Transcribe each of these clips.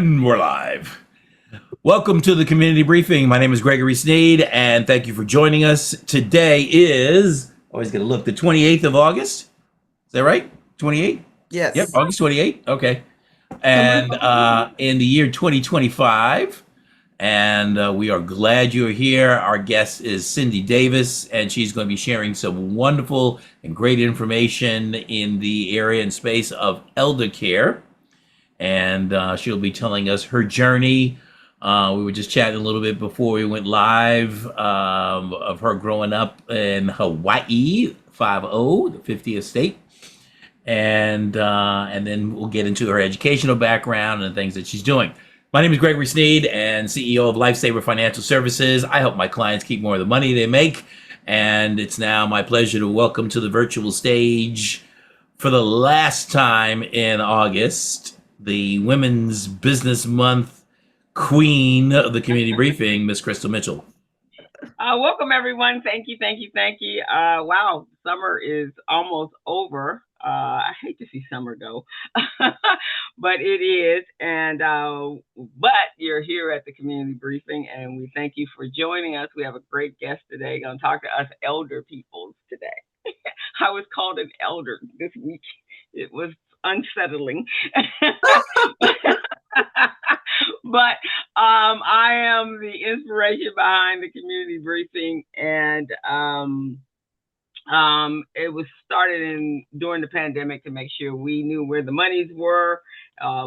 And we're live. Welcome to the community briefing. My name is Gregory Sneed, and thank you for joining us. Today is, always going to look, the 28th of August. Is that right? 28th? Yep, Yes. August 28th. Okay. And in the year 2025. And we are glad you're here. Our guest is Cindy Davis, and she's going to be sharing some wonderful and great information in the area and space of elder care. And she'll be telling us her journey. We were just chatting a little bit before we went live of her growing up in Hawaii, 50, the 50th state. And then we'll get into her educational background and the things that she's doing. My name is Gregory Sneed, and CEO of Lifesaver Financial Services. I help my clients keep more of the money they make. And it's now my pleasure to welcome to the virtual stage for the last time in August, the Women's Business Month queen of the community briefing, Miss Crystal Mitchell. Welcome, everyone. Thank you. Wow, summer is almost over. I hate to see summer go, but it is. And but you're here at the community briefing, and we thank you for joining us. We have a great guest today, going to talk to us elder peoples today. I was called an elder this week. It was unsettling. But I am the inspiration behind the community briefing, and it was started during the pandemic to make sure we knew where the monies were,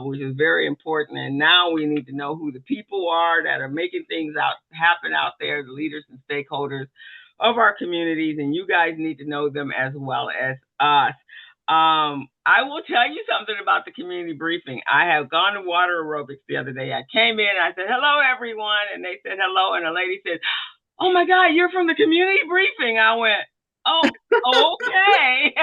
which is very important. And now we need to know who the people are that are making things happen out there, the leaders and stakeholders of our communities, and you guys need to know them as well as us. I will tell you something about the community briefing. I have gone to water aerobics the other day. I came in, I said, hello, everyone. And they said, hello. And a lady said, oh my God, you're from the community briefing. I went, oh, okay.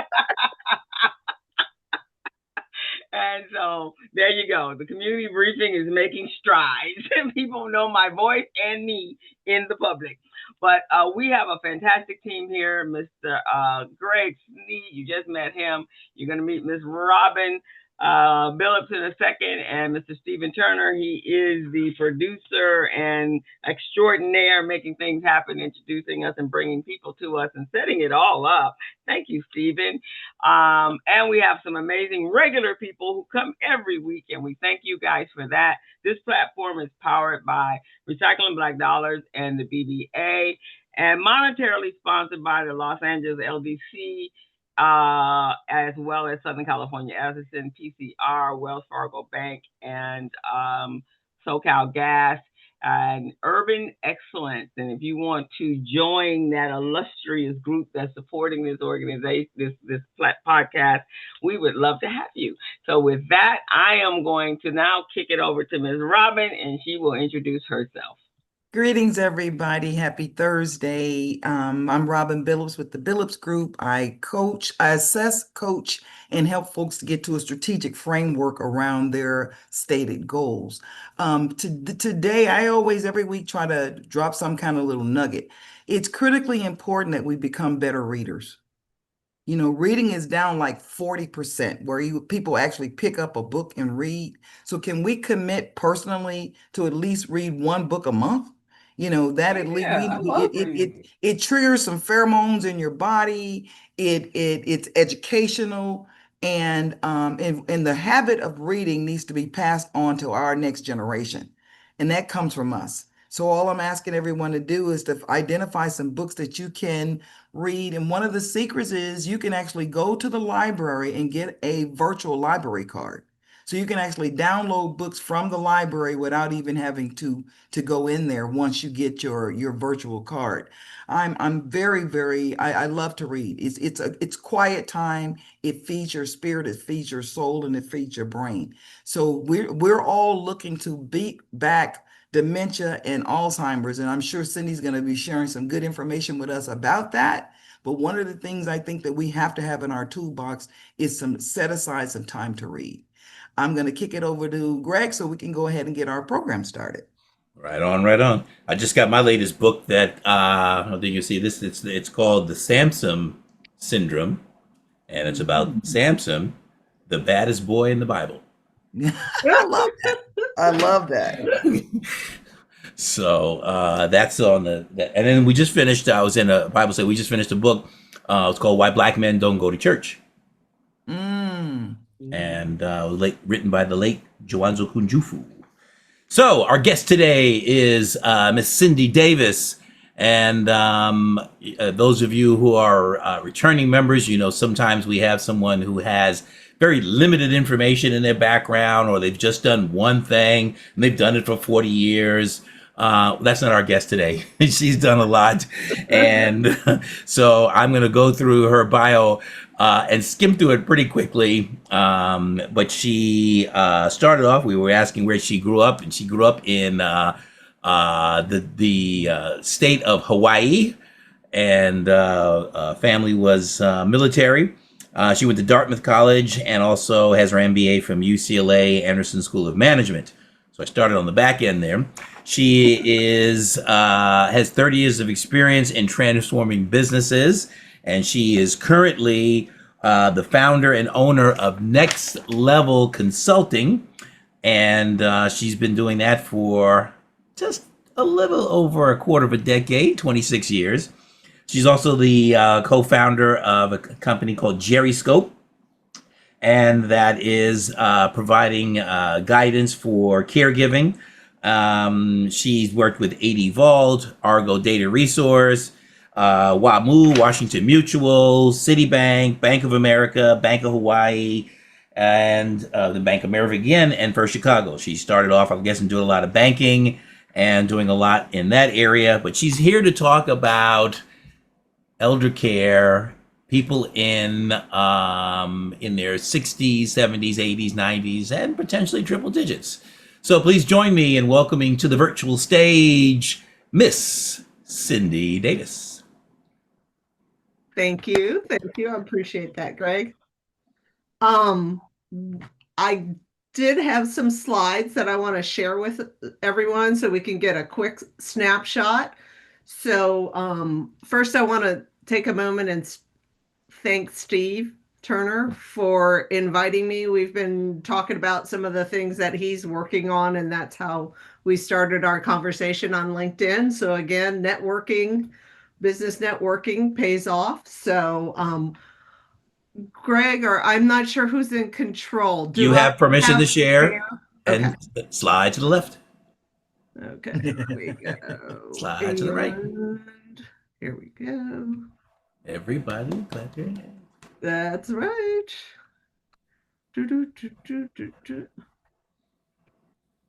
And so there you go. The community briefing is making strides. People know my voice and me in the public. But we have a fantastic team here. Mr. Greg Sneed, you just met him. You're going to meet Ms. Robin Billups in a second, and Mr. Stephen Turner. He is the producer and extraordinaire, making things happen, introducing us and bringing people to us and setting it all up. Thank you, Stephen. And we have some amazing regular people who come every week, and we thank you guys for that. This platform is powered by Recycling Black Dollars and the BBA, and monetarily sponsored by the Los Angeles LDC, as well as Southern California Edison, PCR, Wells Fargo Bank, and SoCal Gas, and Urban Excellence. And if you want to join that illustrious group that's supporting this organization, this podcast, we would love to have you. So with that, I am going to now kick it over to Ms. Robin, and she will introduce herself. Greetings, everybody. Happy Thursday. I'm Robin Billups with the Billups Group. I assess, coach, and help folks to get to a strategic framework around their stated goals. Today, I always, every week, try to drop some kind of little nugget. It's critically important that we become better readers. You know, reading is down like 40%, where people actually pick up a book and read. So can we commit personally to at least read one book a month? You know, that at least it triggers some pheromones in your body. It's educational, and the habit of reading needs to be passed on to our next generation, and that comes from us. So all I'm asking everyone to do is to identify some books that you can read. And one of the secrets is you can actually go to the library and get a virtual library card. So you can actually download books from the library without even having to go in there once you get your virtual card. I'm very I love to read. It's quiet time. It feeds your spirit, it feeds your soul, and it feeds your brain. So we're all looking to beat back dementia and Alzheimer's. And I'm sure Cindy's going to be sharing some good information with us about that. But one of the things I think that we have to have in our toolbox is set aside some time to read. I'm going to kick it over to Greg so we can go ahead and get our program started. Right on, right on. I just got my latest book that how do you see this? It's called The Samson Syndrome, and it's about Samson, the baddest boy in the Bible. I love that. I love that. So that's on and then we just finished. I was in a Bible study. We just finished a book. It's called "Why Black Men Don't Go to Church," Mm. and written by the late Joanzo Kunjufu. So our guest today is Miss Cindy Davis, and those of you who are returning members, you know sometimes we have someone who has very limited information in their background, or they've just done one thing and they've done it for 40 years. That's not our guest today. She's done a lot. And so I'm going to go through her bio and skim through it pretty quickly. But she started off, we were asking where she grew up, and she grew up in the state of Hawaii, and family was military. She went to Dartmouth College and also has her MBA from UCLA Anderson School of Management. So I started on the back end there. She has 30 years of experience in transforming businesses, and she is currently the founder and owner of Next Level Consulting, and she's been doing that for just a little over a quarter of a decade, 26 years. She's also the co-founder of a company called Geriscope, and that is providing guidance for caregiving. She's worked with AD Vault, Argo Data Resource, WAMU, Washington Mutual, Citibank, Bank of America, Bank of Hawaii, and the Bank of America again, and First Chicago. She started off, I'm guessing, doing a lot of banking and doing a lot in that area, but she's here to talk about elder care, people in their 60s, 70s, 80s, 90s, and potentially triple digits. So please join me in welcoming to the virtual stage, Miss Cindy Davis. Thank you. Thank you. I appreciate that, Greg. I did have some slides that I want to share with everyone so we can get a quick snapshot. So first I want to take a moment and thank Steve Turner for inviting me. We've been talking about some of the things that he's working on, and that's how we started our conversation on LinkedIn. So again, networking, business networking pays off. So Greg, or I'm not sure who's in control. You have permission to share, and okay. slide to the left. Okay, there we go. Slide to the right. Here we go. Everybody, clap your hands. That's right.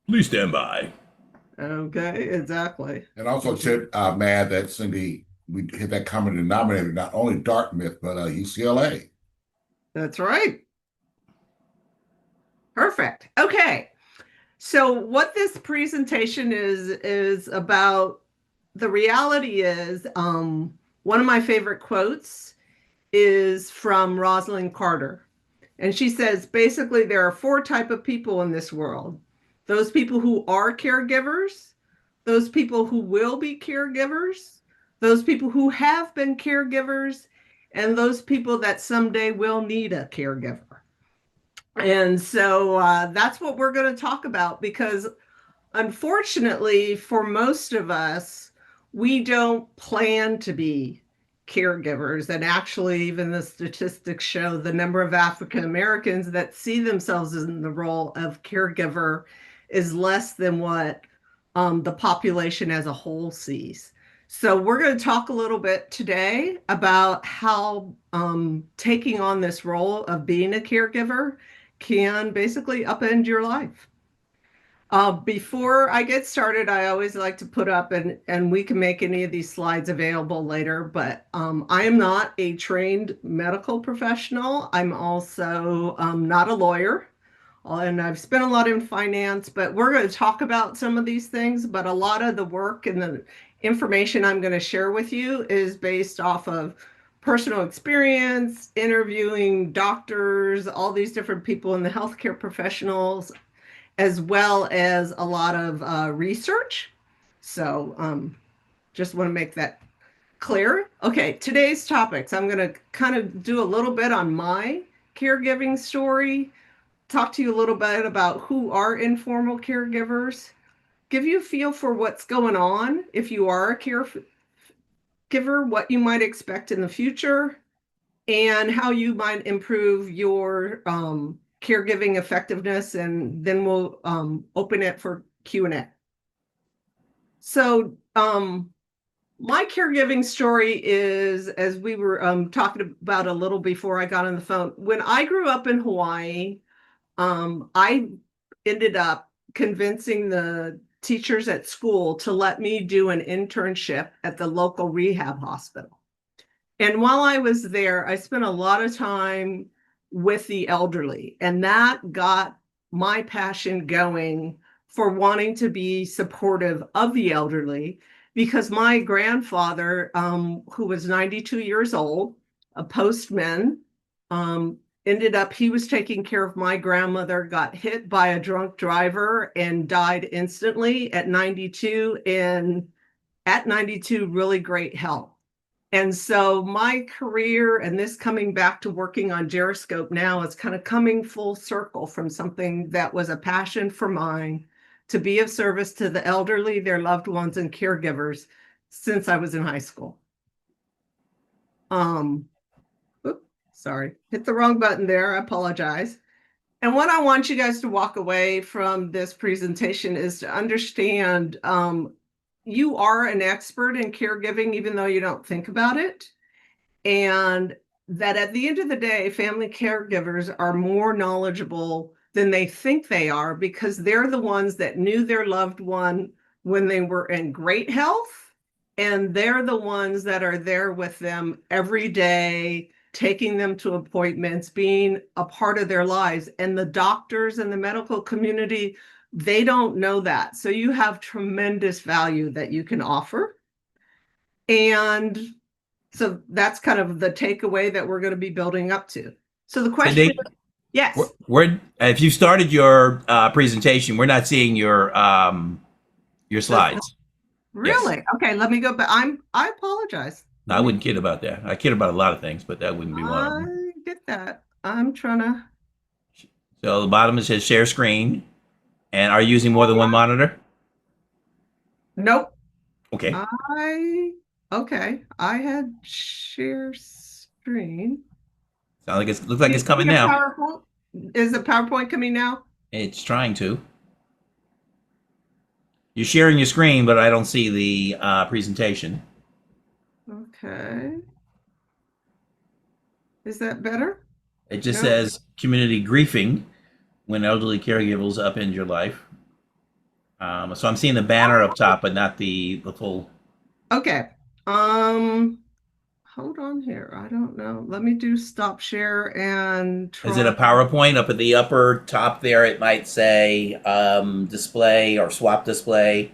Please stand by. Okay, exactly. And also tip, mad that Cindy, we hit that common denominator, not only Dartmouth, but UCLA. That's right. Perfect. Okay. So what this presentation is about, the reality is, one of my favorite quotes is from Rosalind Carter. And she says, basically, there are 4 types of people in this world. Those people who are caregivers, those people who will be caregivers, those people who have been caregivers, and those people that someday will need a caregiver. And so that's what we're going to talk about, because unfortunately, for most of us, we don't plan to be caregivers. And actually, even the statistics show the number of African Americans that see themselves in the role of caregiver is less than what the population as a whole sees. So we're going to talk a little bit today about how taking on this role of being a caregiver can basically upend your life. Before I get started, I always like to put up, and we can make any of these slides available later, but I am not a trained medical professional. I'm also not a lawyer, and I've spent a lot in finance, but we're going to talk about some of these things, but a lot of the work and the information I'm going to share with you is based off of personal experience, interviewing doctors, all these different people in the healthcare professionals, as well as a lot of research. So just want to make that clear. Okay, today's topics. I'm going to kind of do a little bit on my caregiving story, talk to you a little bit about who are informal caregivers, give you a feel for what's going on if you are a caregiver, what you might expect in the future, and how you might improve your caregiving effectiveness, and then we'll open it for Q&A. So my caregiving story is, as we were talking about a little before I got on the phone, when I grew up in Hawaii, I ended up convincing the teachers at school to let me do an internship at the local rehab hospital. And while I was there, I spent a lot of time with the elderly, and that got my passion going for wanting to be supportive of the elderly, because my grandfather, who was 92 years old, a postman, ended up, he was taking care of my grandmother, got hit by a drunk driver and died instantly at 92, and at 92, really great health. And so my career and this coming back to working on Gyroscope now is kind of coming full circle from something that was a passion for mine to be of service to the elderly, their loved ones, and caregivers since I was in high school. Sorry, hit the wrong button there. I apologize. And what I want you guys to walk away from this presentation is to understand you are an expert in caregiving, even though you don't think about it. And that at the end of the day, family caregivers are more knowledgeable than they think they are, because they're the ones that knew their loved one when they were in great health. And they're the ones that are there with them every day, taking them to appointments, being a part of their lives. And the doctors and the medical community, they don't know that. So you have tremendous value that you can offer. And so that's kind of the takeaway that we're going to be building up to. So the question, Cindy, yes. if you started your presentation, we're not seeing your slides. Really? Yes. Okay, let me go back. I apologize. No, I wouldn't kid about that. I kid about a lot of things, but that wouldn't be one of them. I get that. I'm trying to. So the bottom it says share screen. And are you using more than one monitor? Nope. Okay. Okay. I had share screen. Sounds like looks like it's coming now. PowerPoint? Is the PowerPoint coming now? It's trying to. You're sharing your screen, but I don't see the presentation. Okay. Is that better? It just No. says community griefing when elderly caregivers upend your life. So I'm seeing the banner up top, but not the full. Okay. Hold on here. I don't know. Let me do stop share and try. Is it a PowerPoint up at the upper top there? It might say display or swap display.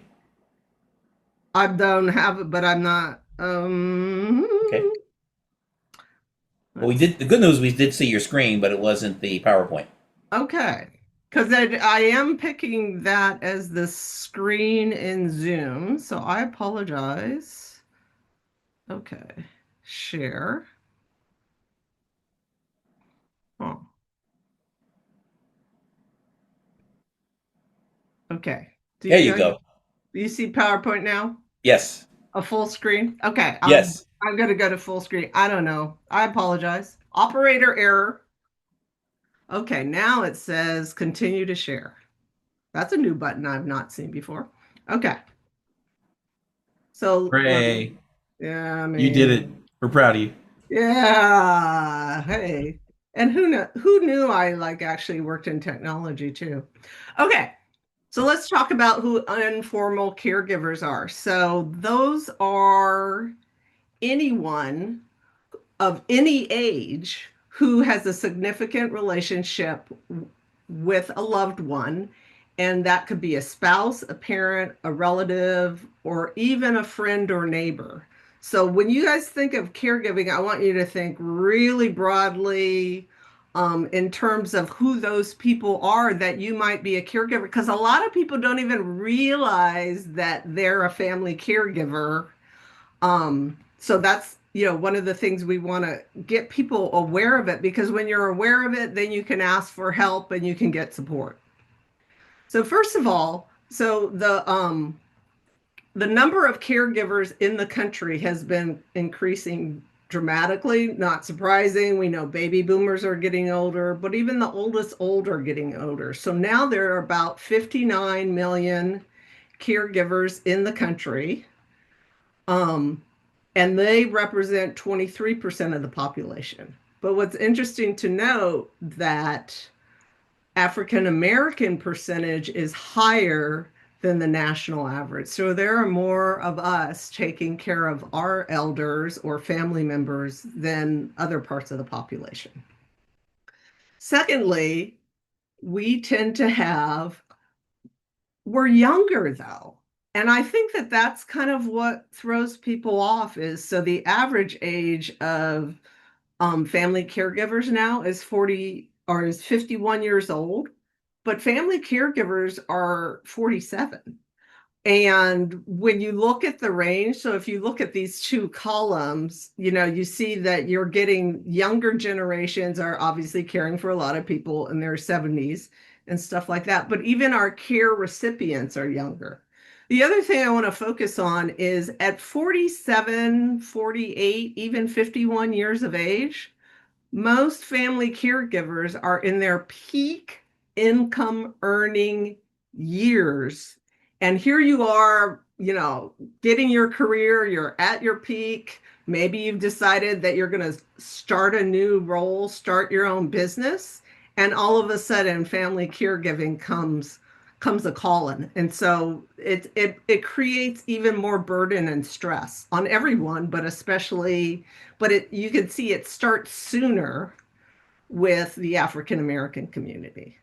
I don't have it, but I'm not. Okay. Well, we did. The good news, we did see your screen, but it wasn't the PowerPoint. Okay. Because I am picking that as the screen in Zoom, so I apologize. Okay. Share. Oh. Okay. There you go. Do you see PowerPoint now? Yes. A full screen? Okay. Yes. I'm going to go to full screen. I don't know. I apologize. Operator error. Okay. Now it says continue to share. That's a new button I've not seen before. Okay. So, Hooray. yeah, I mean, You did it. We're proud of you. Yeah. Hey. And who knew I actually worked in technology too. Okay. So let's talk about who informal caregivers are. So those are anyone of any age who has a significant relationship with a loved one. And that could be a spouse, a parent, a relative, or even a friend or neighbor. So when you guys think of caregiving, I want you to think really broadly in terms of who those people are that you might be a caregiver, because a lot of people don't even realize that they're a family caregiver. So that's one of the things we want to get people aware of it, because when you're aware of it, then you can ask for help and you can get support. So first of all, the number of caregivers in the country has been increasing dramatically. Not surprising. We know baby boomers are getting older, but even the oldest old are getting older. So now there are about 59 million caregivers in the country. And they represent 23% of the population. But what's interesting to note that African American percentage is higher than the national average. So there are more of us taking care of our elders or family members than other parts of the population. Secondly, we're younger though. And I think that that's kind of what throws people off is, so the average age of family caregivers now is 51 years old, but family caregivers are 47. And when you look at the range, so if you look at these two columns, you see that you're getting younger generations are obviously caring for a lot of people in their 70s and stuff like that. But even our care recipients are younger. The other thing I want to focus on is at 47, 48, even 51 years of age, most family caregivers are in their peak income earning years. And here you are, getting your career, you're at your peak. Maybe you've decided that you're going to start a new role, start your own business. And all of a sudden, family caregiving comes a calling. And so it creates even more burden and stress on everyone, but especially, you can see it starts sooner with the African American community.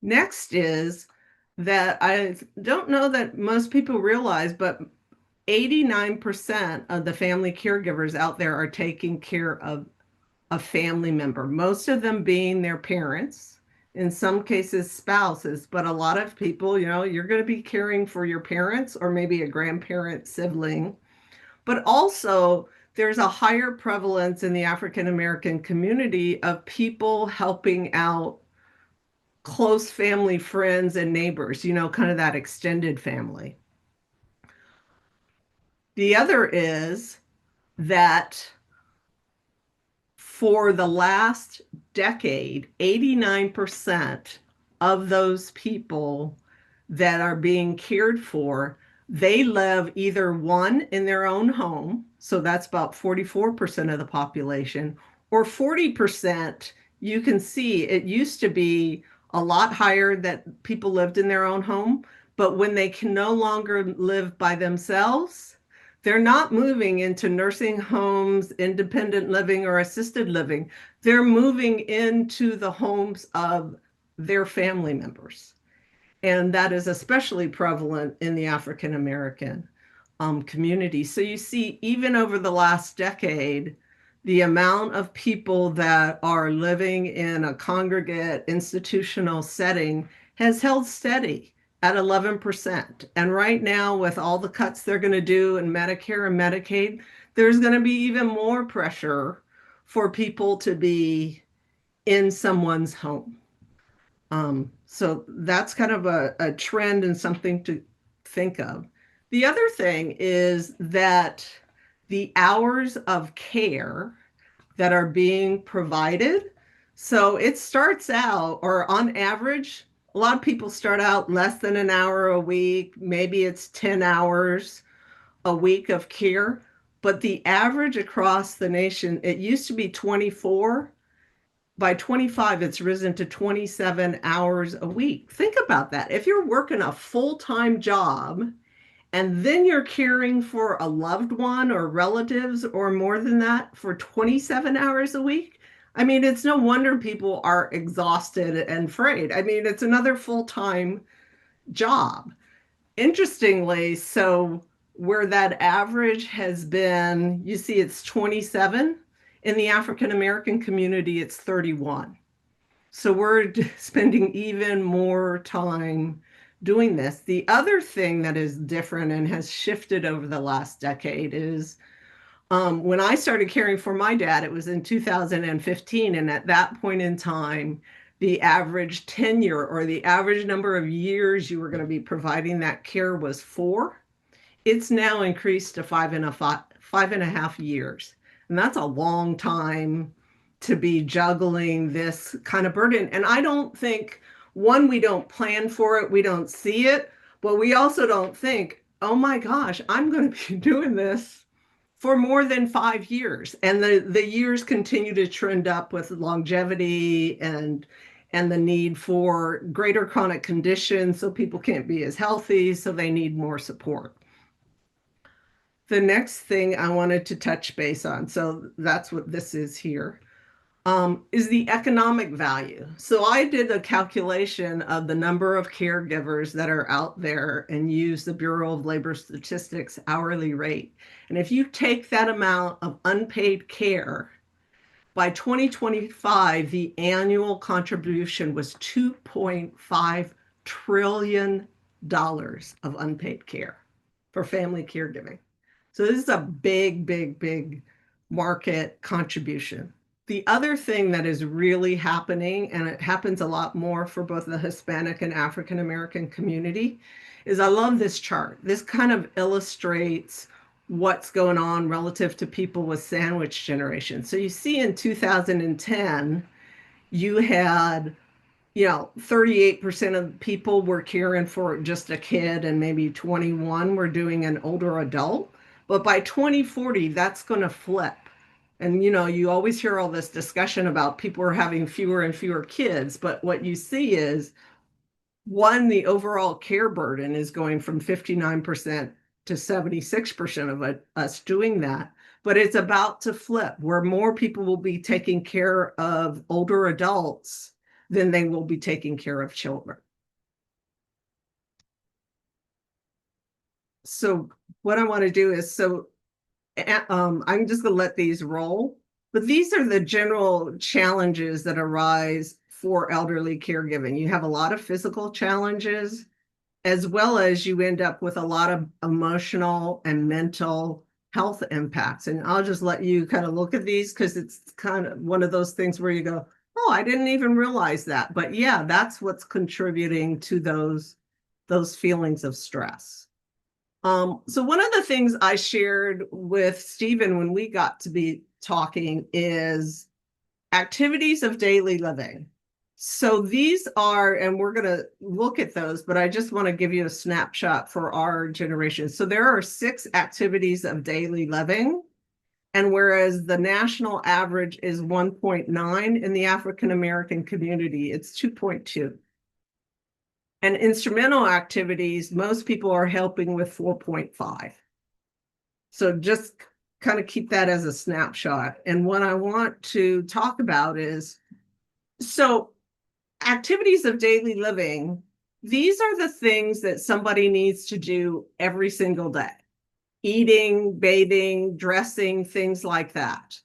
Next is that I don't know that most people realize, but 89% of the family caregivers out there are taking care of a family member, most of them being their parents, in some cases spouses, but a lot of people, you're going to be caring for your parents or maybe a grandparent, sibling. But also there's a higher prevalence in the African American community of people helping out close family, friends, and neighbors, kind of that extended family. The other is that for the last decade, 89% of those people that are being cared for, they live either one in their own home, so that's about 44% of the population, or 40%, you can see it used to be a lot higher that people lived in their own home, but when they can no longer live by themselves, they're not moving into nursing homes, independent living, or assisted living. They're moving into the homes of their family members. And that is especially prevalent in the African American community. So you see, even over the last decade, the amount of people that are living in a congregate institutional setting has held steady at 11%. And right now, with all the cuts they're going to do in Medicare and Medicaid, there's going to be even more pressure for people to be in someone's home. So that's kind of a trend and something to think of. The other thing is that the hours of care that are being provided, so it starts out, or on average, a lot of people start out less than an hour a week, maybe it's 10 hours a week of care, but the average across the nation, it used to be 24. By 25, it's risen to 27 hours a week. Think about that. If you're working a full-time job and then you're caring for a loved one or relatives or more than that for 27 hours a week, I mean, it's no wonder people are exhausted and frayed. I mean, it's another full-time job. Interestingly, so where that average has been, you see it's 27. In the African American community, it's 31. So we're spending even more time doing this. The other thing that is different and has shifted over the last decade is when I started caring for my dad, it was in 2015. And at that point in time, the average tenure or the average number of years you were going to be providing that care was 4. It's now increased to 5.5 years. And that's a long time to be juggling this kind of burden. And I don't think, one, we don't plan for it, we don't see it, but we also don't think, oh my gosh, I'm going to be doing this for more than 5 years. And the years continue to trend up with longevity and the need for greater chronic conditions, so people can't be as healthy, so they need more support. The next thing I wanted to touch base on, so that's what this is here, is the economic value. So I did a calculation of the number of caregivers that are out there and use the Bureau of Labor Statistics hourly rate. And if you take that amount of unpaid care, by 2025, the annual contribution was $2.5 trillion of unpaid care for family caregiving. So this is a big, big, big market contribution. The other thing that is really happening, and it happens a lot more for both the Hispanic and African American community, is I love this chart. This kind of illustrates what's going on relative to people with sandwich generation. So you see in 2010, you had, 38% of people were caring for just a kid and maybe 21 were doing an older adult. But by 2040, that's going to flip. And, you always hear all this discussion about people are having fewer and fewer kids. But what you see is, one, the overall care burden is going from 59% to 76% of us doing that. But it's about to flip, where more people will be taking care of older adults than they will be taking care of children. So what I want to do is, I'm just going to let these roll, but these are the general challenges that arise for elderly caregiving. You have a lot of physical challenges, as well as you end up with a lot of emotional and mental health impacts. And I'll just let you kind of look at these because it's kind of one of those things where you go, oh, I didn't even realize that. But yeah, that's what's contributing to those feelings of stress. So one of the things I shared with Stephen when we got to be talking is activities of daily living. So these are, and we're going to look at those, but I just want to give you a snapshot for our generation. So there are 6 activities of daily living. And whereas the national average is 1.9 in the African American community, it's 2.2. And instrumental activities, most people are helping with 4.5. So just kind of keep that as a snapshot. And what I want to talk about is, so activities of daily living, these are the things that somebody needs to do every single day. Eating, bathing, dressing, things like that.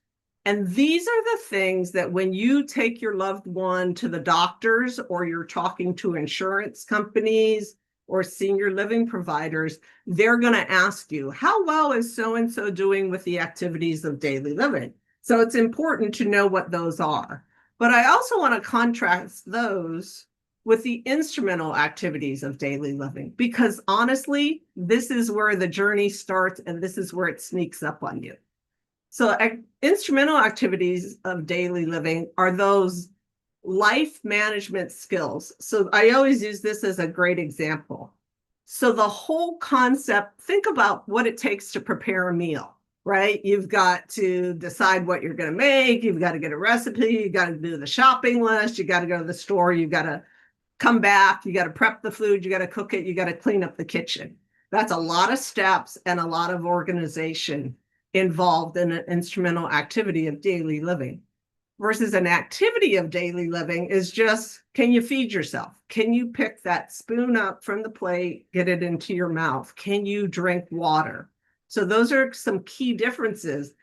And these are the things that when you take your loved one to the doctors, or you're talking to insurance companies or senior living providers, they're going to ask you, how well is so-and-so doing with the activities of daily living? So it's important to know what those are. But I also want to contrast those with the instrumental activities of daily living, because honestly, this is where the journey starts and this is where it sneaks up on you. So instrumental activities of daily living are those life management skills. So I always use this as a great example. So the whole concept, think about what it takes to prepare a meal, right? You've got to decide what you're going to make. You've got to get a recipe. You got to do the shopping list. You got to go to the store. You got to come back. You got to prep the food. You got to cook it. You got to clean up the kitchen. That's a lot of steps and a lot of organization involved in an instrumental activity of daily living. Versus an activity of daily living is just, can you feed yourself? Can you pick that spoon up from the plate, get it into your mouth? Can you drink water? So those are some key differences.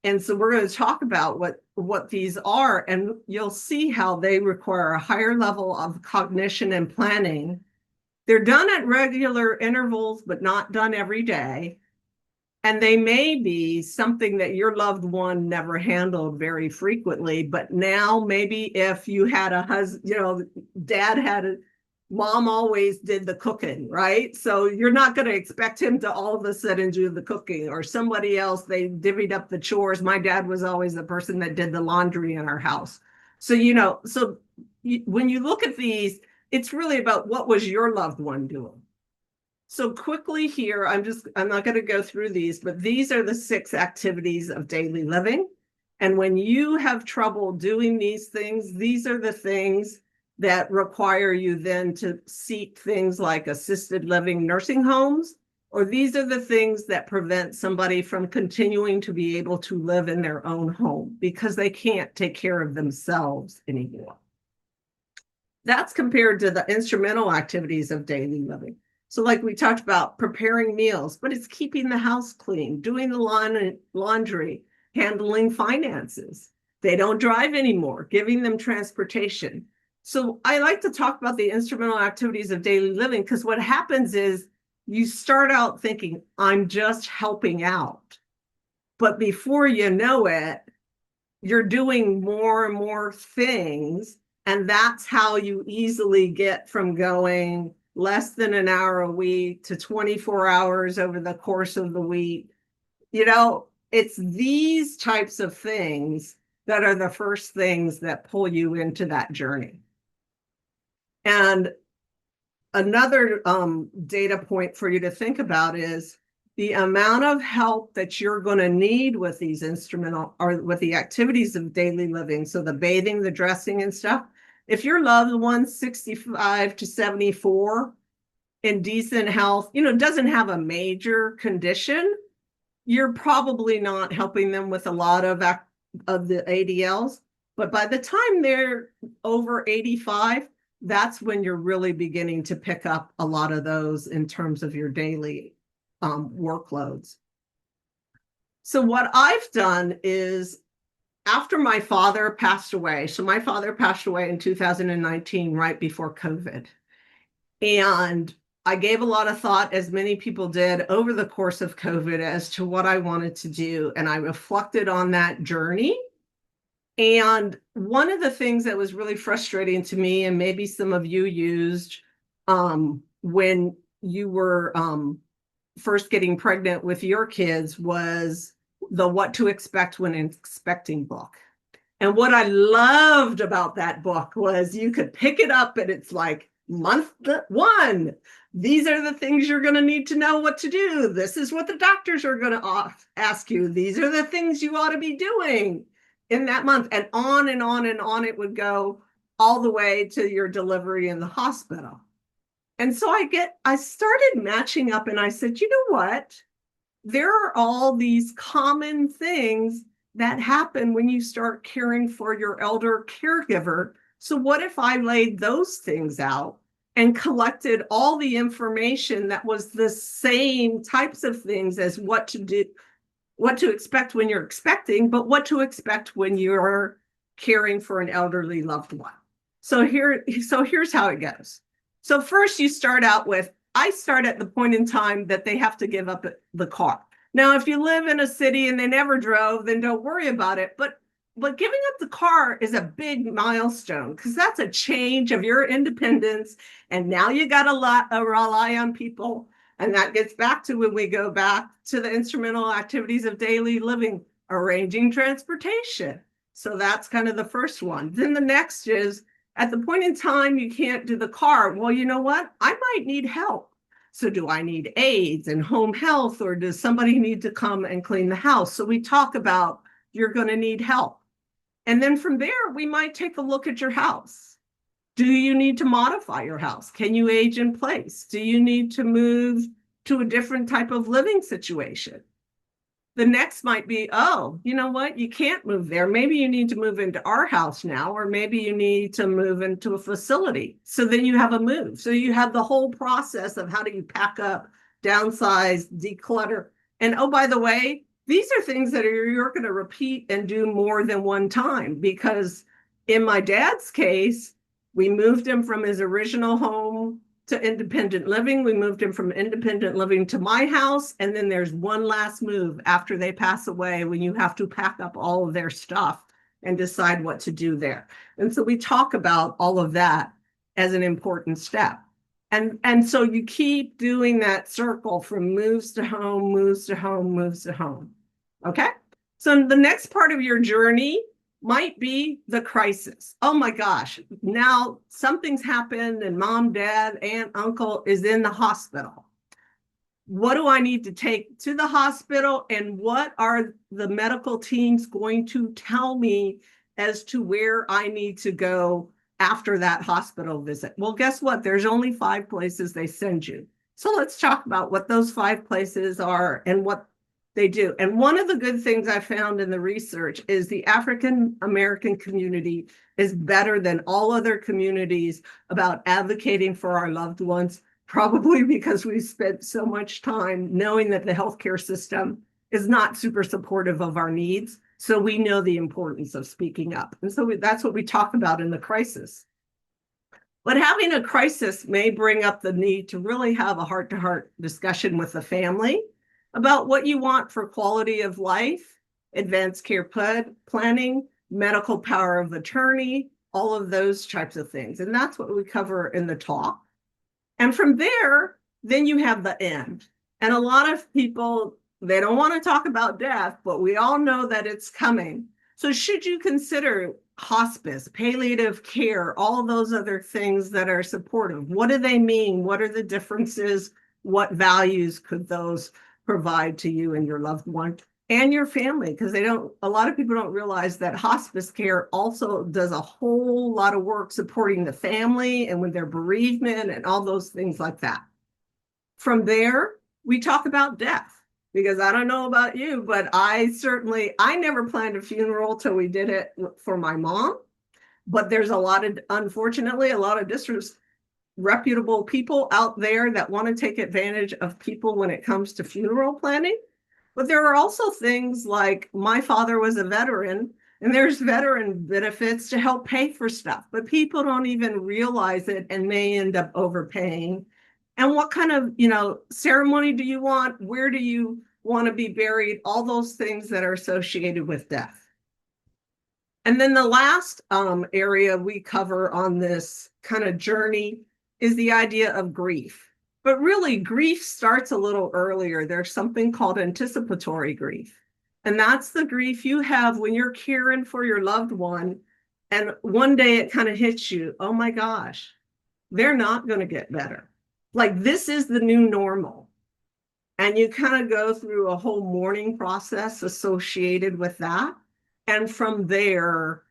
And so we're going to talk about what these are, and you'll see how they require a higher level of cognition and planning They're done at regular intervals, but not done every day. And they may be something that your loved one never handled very frequently, but now maybe if you had a husband, you know, dad had a mom always did the cooking, right? So you're not going to expect him to all of a sudden do the cooking, or somebody else, they divvied up the chores. My dad was always the person that did the laundry in our house. So, you know, when you look at these, it's really about what was your loved one doing. So quickly here, I'm not going to go through these, but these are the 6 activities of daily living. And when you have trouble doing these things, these are the things that require you then to seek things like assisted living nursing homes, or these are the things that prevent somebody from continuing to be able to live in their own home because they can't take care of themselves anymore. That's compared to the instrumental activities of daily living. So like we talked about, preparing meals, but it's keeping the house clean, doing the laundry, handling finances. They don't drive anymore, giving them transportation. So I like to talk about the instrumental activities of daily living because what happens is you start out thinking, I'm just helping out. But before you know it, you're doing more and more things. And that's how you easily get from going less than an hour a week to 24 hours over the course of the week. You know, it's these types of things that are the first things that pull you into that journey. And another data point for you to think about is the amount of help that you're going to need with these instrumental or with the activities of daily living. So the bathing, the dressing and stuff. If your loved one's 65 to 74 in decent health, you know, doesn't have a major condition, you're probably not helping them with a lot of the ADLs. But by the time they're over 85, that's when you're really beginning to pick up a lot of those in terms of your daily workloads. So what I've done is, after my father passed away, so my father passed away in 2019, right before COVID. And I gave a lot of thought, as many people did, over the course of COVID as to what I wanted to do. And I reflected on that journey. And one of the things that was really frustrating to me, and maybe some of you used when you were first getting pregnant with your kids, was the What to Expect When Expecting book. And what I loved about that book was you could pick it up and it's like, month 1, these are the things you're going to need to know what to do. This is what the doctors are going to ask you. These are the things you ought to be doing in that month. And on and on and on it would go, all the way to your delivery in the hospital. And so I started matching up and I said, you know what? There are all these common things that happen when you start caring for your elder caregiver. So what if I laid those things out and collected all the information that was the same types of things as what to do, what to expect when you're expecting, but what to expect when you're caring for an elderly loved one. So here's how it goes. So first you start out with, I start at the point in time that they have to give up the car. Now, if you live in a city and they never drove, then don't worry about it. But giving up the car is a big milestone because that's a change of your independence. And now you got to rely on people. And that gets back to when we go back to the instrumental activities of daily living, arranging transportation. So that's kind of the first one. Then the next is, at the point in time you can't do the car. Well, you know what? I might need help. So do I need aides and home health, or does somebody need to come and clean the house? So we talk about you're going to need help. And then from there, we might take a look at your house. Do you need to modify your house? Can you age in place? Do you need to move to a different type of living situation? The next might be, oh, you know what? You can't move there. Maybe you need to move into our house now, or maybe you need to move into a facility. So then you have a move. So you have the whole process of how do you pack up, downsize, declutter. And oh, by the way, these are things that you're going to repeat and do more than one time, because in my dad's case, we moved him from his original home to independent living. We moved him from independent living to my house. And then there's one last move after they pass away when you have to pack up all of their stuff and decide what to do there. And so we talk about all of that as an important step. And so you keep doing that circle from moves to home, moves to home, moves to home. Okay? So the next part of your journey might be the crisis. Oh my gosh, now something's happened and mom, dad, aunt, uncle is in the hospital. What do I need to take to the hospital, and what are the medical teams going to tell me as to where I need to go after that hospital visit? Well, guess what? There's only 5 places they send you. So let's talk about what those 5 places are and what they do. And one of the good things I found in the research is the African American community is better than all other communities about advocating for our loved ones, probably because we spent so much time knowing that the healthcare system is not super supportive of our needs. So we know the importance of speaking up. And so that's what we talk about in the crisis. But having a crisis may bring up the need to really have a heart-to-heart discussion with the family about what you want for quality of life, advanced care planning, medical power of attorney, all of those types of things. And that's what we cover in the talk. And from there, then you have the end. And a lot of people, they don't want to talk about death, but we all know that it's coming. So should you consider hospice, palliative care, all those other things that are supportive? What do they mean? What are the differences? What values could those provide to you and your loved one and your family? Because a lot of people don't realize that hospice care also does a whole lot of work supporting the family and with their bereavement and all those things like that. From there, we talk about death, because I don't know about you, but I never planned a funeral till we did it for my mom. But there's unfortunately, a lot of disreputable people out there that want to take advantage of people when it comes to funeral planning. But there are also things like my father was a veteran, and there's veteran benefits to help pay for stuff, but people don't even realize it and may end up overpaying. And what kind of, ceremony do you want? Where do you want to be buried? All those things that are associated with death. And then the last area we cover on this kind of journey is the idea of grief. But really, grief starts a little earlier. There's something called anticipatory grief. And that's the grief you have when you're caring for your loved one. And one day it kind of hits you, oh my gosh, they're not going to get better. Like, this is the new normal. And you kind of go through a whole mourning process associated with that. And from there,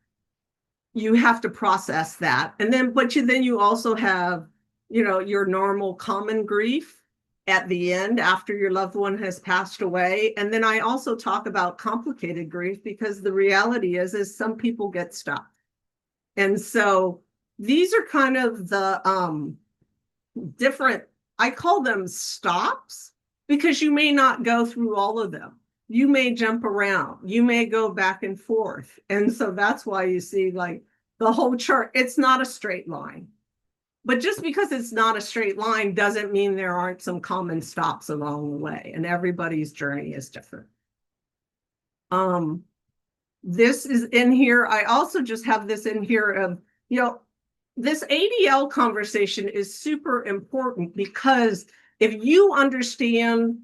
you have to process that. And then, then you also have, your normal common grief at the end after your loved one has passed away. And then I also talk about complicated grief, because the reality is some people get stuck. And so these are kind of the different, I call them stops, because you may not go through all of them. You may jump around, you may go back and forth. And so that's why you see like the whole chart, it's not a straight line. But just because it's not a straight line doesn't mean there aren't some common stops along the way, and everybody's journey is different. This is in here. I also just have this in here of, this ADL conversation is super important, because if you understand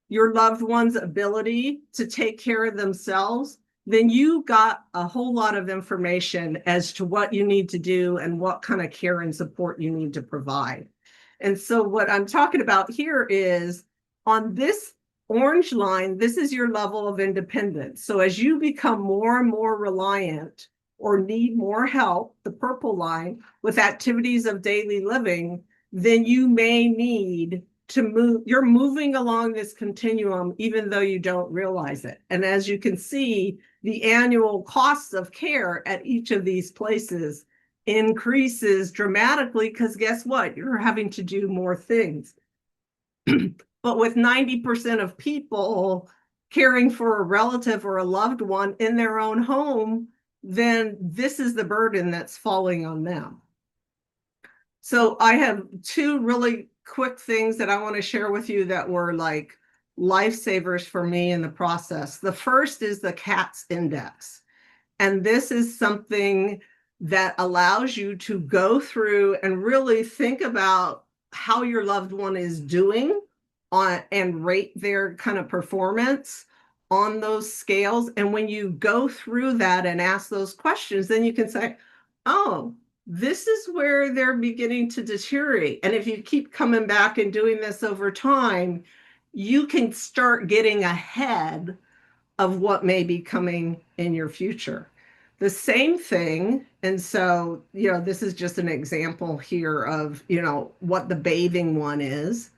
your loved one's ability to take care of themselves, then you got a whole lot of information as to what you need to do and what kind of care and support you need to provide. And so what I'm talking about here is, on this orange line, this is your level of independence. So as you become more and more reliant or need more help, the purple line, with activities of daily living, then you may need to move. You're moving along this continuum, even though you don't realize it. And as you can see, the annual costs of care at each of these places increases dramatically, because guess what? You're having to do more things. But with 90% of people caring for a relative or a loved one in their own home, then this is the burden that's falling on them. So I have two really quick things that I want to share with you that were like lifesavers for me in the process. The first is the CATS index. And this is something that allows you to go through and really think about how your loved one is doing on and rate their kind of performance on those scales. And when you go through that and ask those questions, then you can say, oh, this is where they're beginning to deteriorate. And if you keep coming back and doing this over time, you can start getting ahead of what may be coming in your future. The same thing, and so, this is just an example here of, what the bathing one is.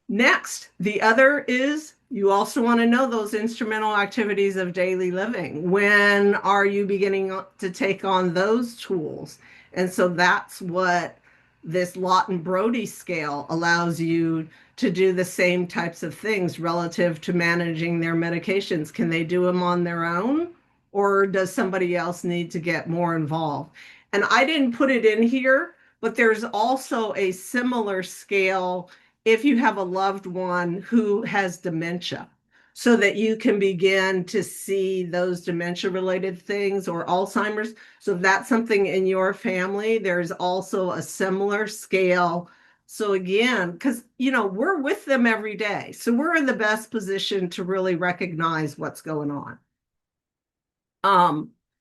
Next, the other is you also want to know those instrumental activities of daily living. When are you beginning to take on those tools? And so that's what this Lawton Brody scale allows you to do, the same types of things relative to managing their medications. Can they do them on their own, or does somebody else need to get more involved? And I didn't put it in here, but there's also a similar scale if you have a loved one who has dementia, so that you can begin to see those dementia related things, or Alzheimer's. So if that's something in your family, there's also a similar scale. So again, because we're with them every day, so we're in the best position to really recognize what's going on.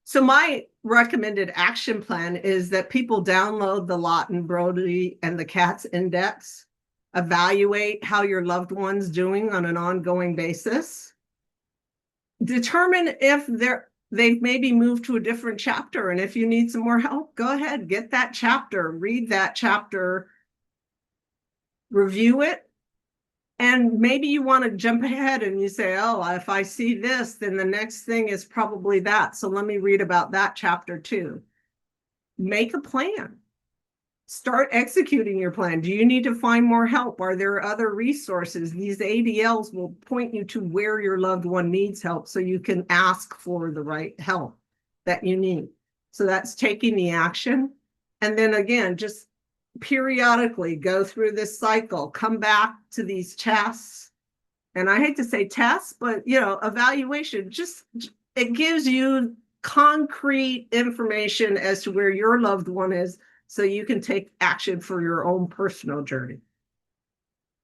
So my recommended action plan is that people download the Lawton Brody and the CATS index, evaluate how your loved one's doing on an ongoing basis, determine if they've maybe moved to a different chapter, and if you need some more help, go ahead, get that chapter, read that chapter, review it. And maybe you want to jump ahead and you say, oh, if I see this, then the next thing is probably that. So let me read about that chapter too. Make a plan. Start executing your plan. Do you need to find more help? Are there other resources? These ADLs will point you to where your loved one needs help, so you can ask for the right help that you need. So that's taking the action. And then again, just periodically go through this cycle, come back to these tests. And I hate to say tests, but evaluation, it gives you concrete information as to where your loved one is, so you can take action for your own personal journey.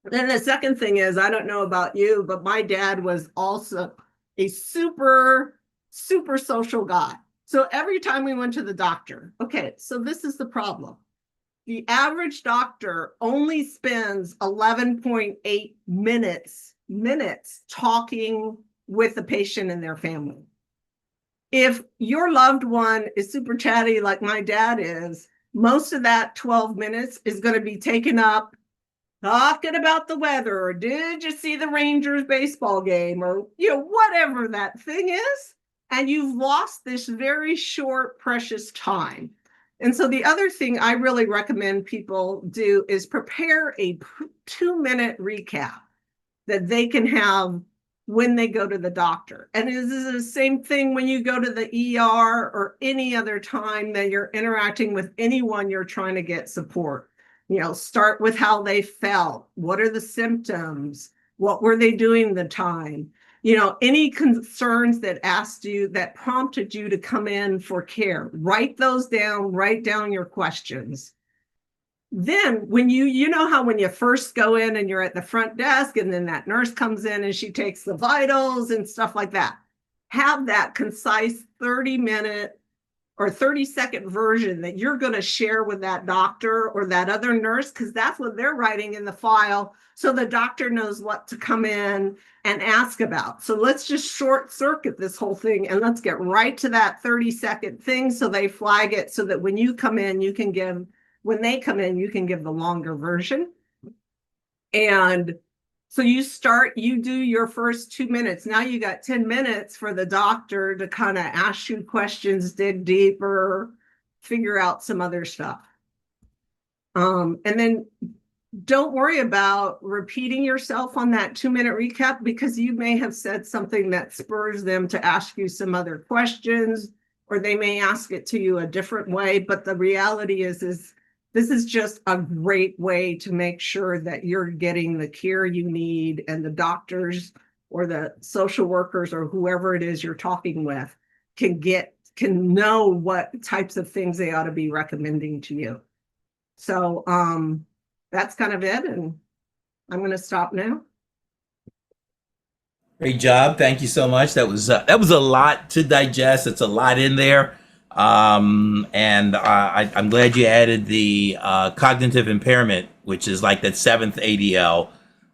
Then the second thing is, I don't know about you, but my dad was also a super, super social guy. So every time we went to the doctor, okay, so this is the problem. The average doctor only spends 11.8 minutes talking with the patient and their family. If your loved one is super chatty like my dad is, most of that 12 minutes is going to be taken up talking about the weather, or did you see the Rangers baseball game, or whatever that thing is. And you've lost this very short, precious time. And so the other thing I really recommend people do is prepare a 2-minute recap that they can have when they go to the doctor. And this is the same thing when you go to the ER or any other time that you're interacting with anyone you're trying to get support. Start with how they felt. What are the symptoms? What were they doing the time? Any concerns that prompted you to come in for care. Write those down, write down your questions. Then when you know how when you first go in and you're at the front desk, and then that nurse comes in and she takes the vitals and stuff like that, have that concise 30-minute or 30-second version that you're going to share with that doctor or that other nurse, because that's what they're writing in the file, so the doctor knows what to come in and ask about. So let's just short circuit this whole thing, and let's get right to that 30-second thing, so they flag it, so that when you come in, when they come in, you can give the longer version. And so you do your first 2 minutes. Now you got 10 minutes for the doctor to kind of ask you questions, dig deeper, figure out some other stuff. And then don't worry about repeating yourself on that 2-minute recap, because you may have said something that spurs them to ask you some other questions, or they may ask it to you a different way. But the reality is this is just a great way to make sure that you're getting the care you need, and the doctors or the social workers or whoever it is you're talking with can know what types of things they ought to be recommending to you. So that's kind of it, and I'm going to stop now. Great job. Thank you so much. That was a lot to digest. It's a lot in there. And I'm glad you added the cognitive impairment, which is like that seventh ADL.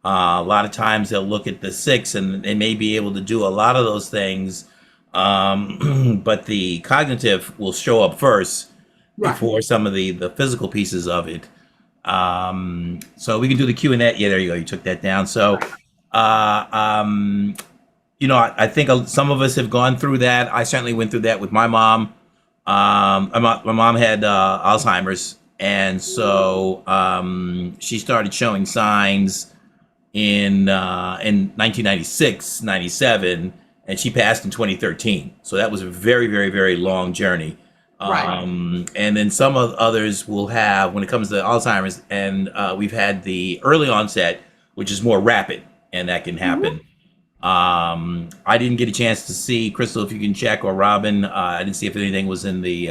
A lot of times they'll look at the six and they may be able to do a lot of those things. But the cognitive will show up first before some of the physical pieces of it. So we can do the Q&A. Yeah, there you go. You took that down. So, I think some of us have gone through that. I certainly went through that with my mom. My mom had Alzheimer's, and so she started showing signs in 1996, 97, and she passed in 2013. So that was a very, very, very long journey. And then some of others will have, when it comes to Alzheimer's, and we've had the early onset, which is more rapid, and that can happen. I didn't get a chance to see, Crystal, if you can check, or Robin. I didn't see if anything was in the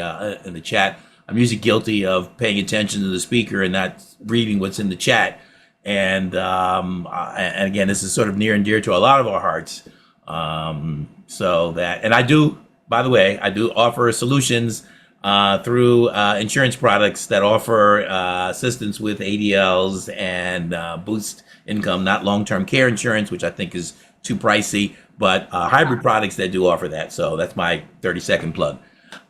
chat. I'm usually guilty of paying attention to the speaker and not reading what's in the chat. And again, this is sort of near and dear to a lot of our hearts. And I do, by the way, I do offer solutions through insurance products that offer assistance with ADLs and boost income, not long-term care insurance, which I think is too pricey, but hybrid products that do offer that. So that's my 30-second plug.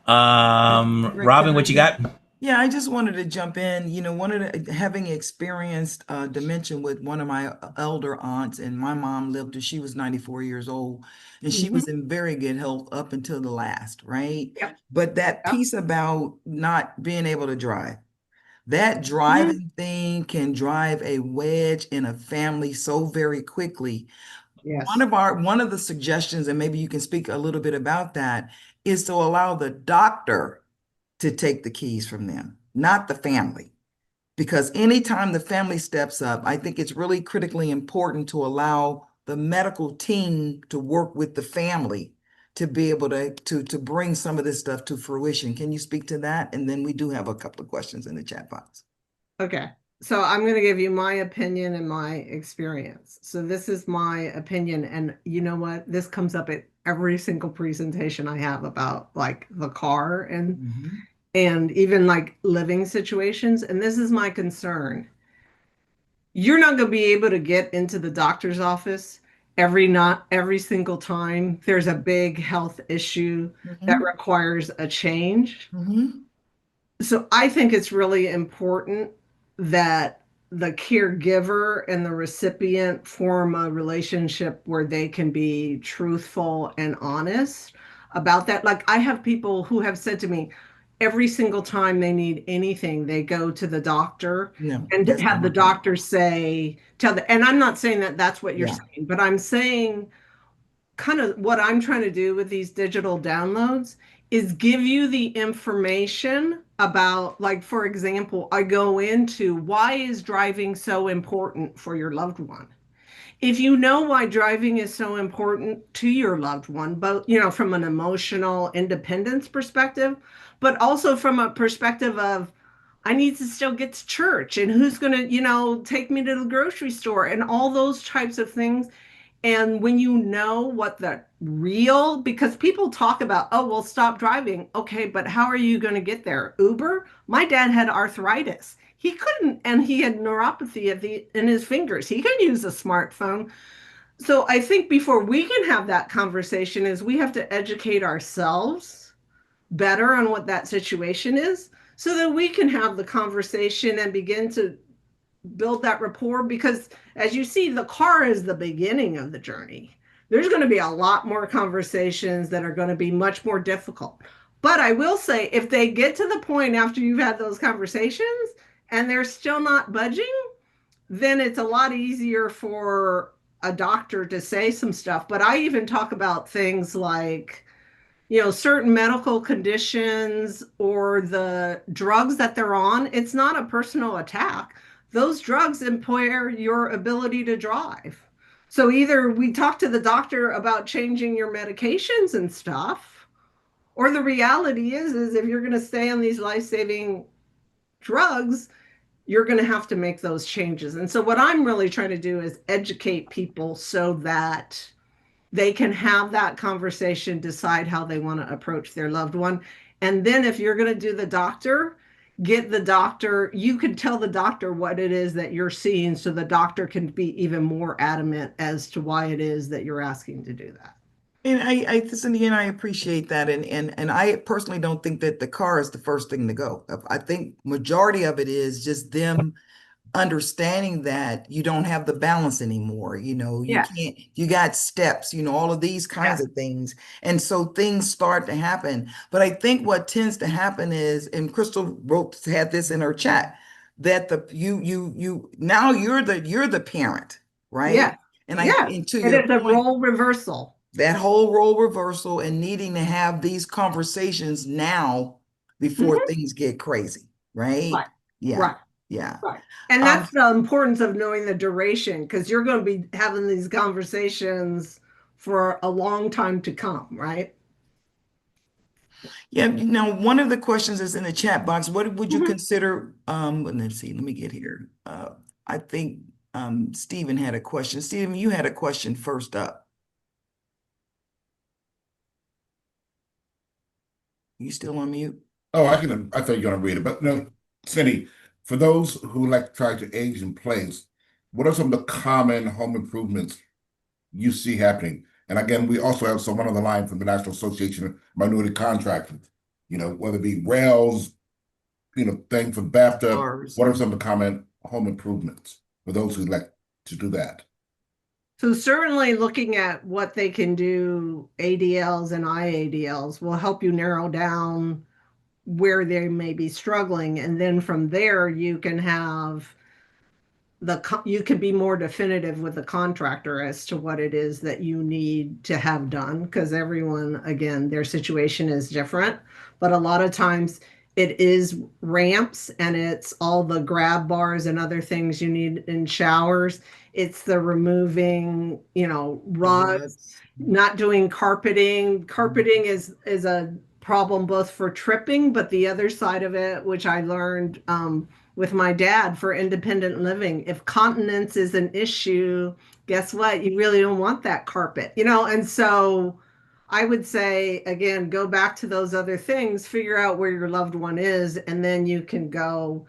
Robin, what you got? Yeah, I just wanted to jump in. Having experienced dementia with one of my elder aunts, and my mom lived till she was 94 years old, and she was in very good health up until the last, right? Yep. But that piece about not being able to drive, that driving thing can drive a wedge in a family so very quickly. Yes. One of the suggestions, and maybe you can speak a little bit about that, is to allow the doctor to take the keys from them, not the family. Because anytime the family steps up, I think it's really critically important to allow the medical team to work with the family to be able to bring some of this stuff to fruition. Can you speak to that? And then we do have a couple of questions in the chat box. Okay. So I'm going to give you my opinion and my experience. So this is my opinion. And you know what? This comes up at every single presentation I have about like the car and even like living situations. And this is my concern. You're not going to be able to get into the doctor's office every single time there's a big health issue that requires a change. So I think it's really important that the caregiver and the recipient form a relationship where they can be truthful and honest about that. Like I have people who have said to me, every single time they need anything, they go to the doctor and have the doctor and I'm not saying that that's what you're saying, but I'm saying kind of what I'm trying to do with these digital downloads is give you the information about, like, for example, I go into why is driving so important for your loved one? If you know why driving is so important to your loved one, both, from an emotional independence perspective, but also from a perspective of, I need to still get to church and who's going to, take me to the grocery store and all those types of things. And when you know what because people talk about, oh, well, stop driving. Okay, but how are you going to get there? Uber? My dad had arthritis. He couldn't, and he had neuropathy in his fingers. He could use a smartphone. So I think before we can have that conversation is we have to educate ourselves better on what that situation is so that we can have the conversation and begin to build that rapport, because as you see, the car is the beginning of the journey. There's going to be a lot more conversations that are going to be much more difficult. But I will say, if they get to the point after you've had those conversations and they're still not budging, then it's a lot easier for a doctor to say some stuff. But I even talk about things like, certain medical conditions or the drugs that they're on, it's not a personal attack. Those drugs impair your ability to drive. So either we talk to the doctor about changing your medications and stuff, or the reality is if you're going to stay on these life-saving drugs, you're going to have to make those changes. And so what I'm really trying to do is educate people so that they can have that conversation, decide how they want to approach their loved one. And then if you're going to do the doctor, get the doctor, you can tell the doctor what it is that you're seeing so the doctor can be even more adamant as to why it is that you're asking to do that. And Cindy, and I appreciate that. And I personally don't think that the car is the first thing to go. I think majority of it is just them understanding that you don't have the balance anymore. You Yeah. can't, you got steps, all of these kinds of things. And so things start to happen. But I think what tends to happen is, and Crystal had this in her chat, that now you're the parent, right? Yeah. And Yeah. and to And your it's a point, role reversal. that whole role reversal and needing to have these conversations now before things get crazy, right? Right. Yeah. Right. Yeah. Right. And that's the importance of knowing the duration, because you're going to be having these conversations for a long time to come, right? Yeah, one of the questions is in the chat box. What would you consider? Let's see, let me get here. I think Stephen had a question. Stephen, you had a question first up. You still on mute? Oh, I thought you were gonna read it, but no, Cindy, for those who like to try to age in place, what are some of the common home improvements you see happening? And again, we also have someone on the line from the National Association of Minority Contractors, whether it be rails, thing for the bathtub. Ours. What are some of the common home improvements for those who like to do that? So certainly looking at what they can do, ADLs and IADLs will help you narrow down where they may be struggling. And then from there, you can have you can be more definitive with the contractor as to what it is that you need to have done, because everyone, again, their situation is different. But a lot of times it is ramps and it's all the grab bars and other things you need in showers. It's the removing, rugs, not doing carpeting. Carpeting is a problem both for tripping, but the other side of it, which I learned with my dad for independent living, if continence is an issue, guess what? You really don't want that carpet, And so I would say, again, go back to those other things, figure out where your loved one is, and then you can go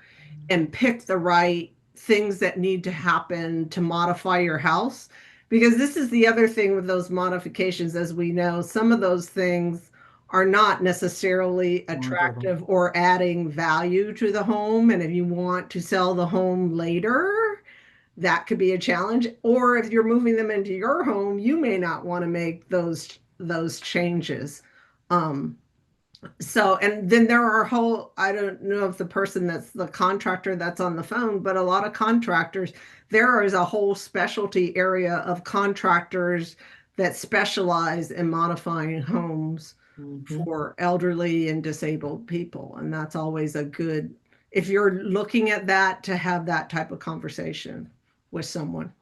and pick the right things that need to happen to modify your house. Because this is the other thing with those modifications, as we know, some of those things are not necessarily attractive or adding value to the home. And if you want to sell the home later, that could be a challenge. Or if you're moving them into your home, you may not want to make those changes. So, and then there are I don't know if the person that's the contractor that's on the phone, but a lot of contractors, there is a whole specialty area of contractors that specialize in modifying homes for elderly and disabled people. And that's always a good, if you're looking at that, to have that type of conversation with someone.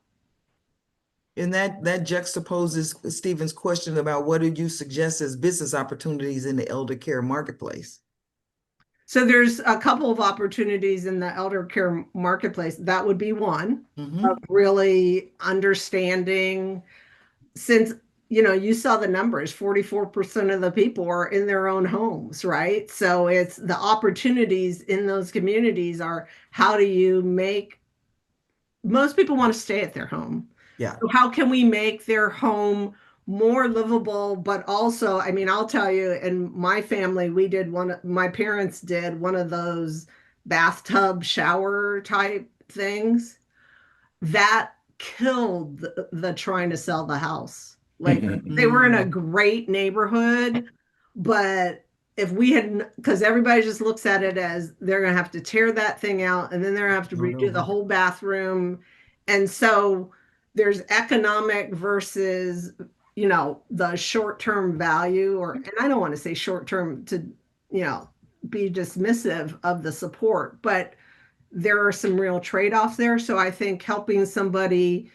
And that juxtaposes Stephen's question about what did you suggest as business opportunities in the elder care marketplace? So there's a couple of opportunities in the elder care marketplace. That would be one of really understanding, since you saw the numbers, 44% of the people are in their own homes, right? So it's the opportunities in those communities are, how do you make, most people want to stay at their home. Yeah. So how can we make their home more livable, but also, I'll tell you, in my family, my parents did one of those bathtub shower type things that killed the trying to sell the house. Like they were in a great neighborhood, but if we had, because everybody just looks at it as they're going to have to tear that thing out and then they're going to have to redo the whole bathroom. And so there's economic versus the short-term value, and I don't want to say short-term to, be dismissive of the support, but there are some real trade-offs there. So I think helping somebody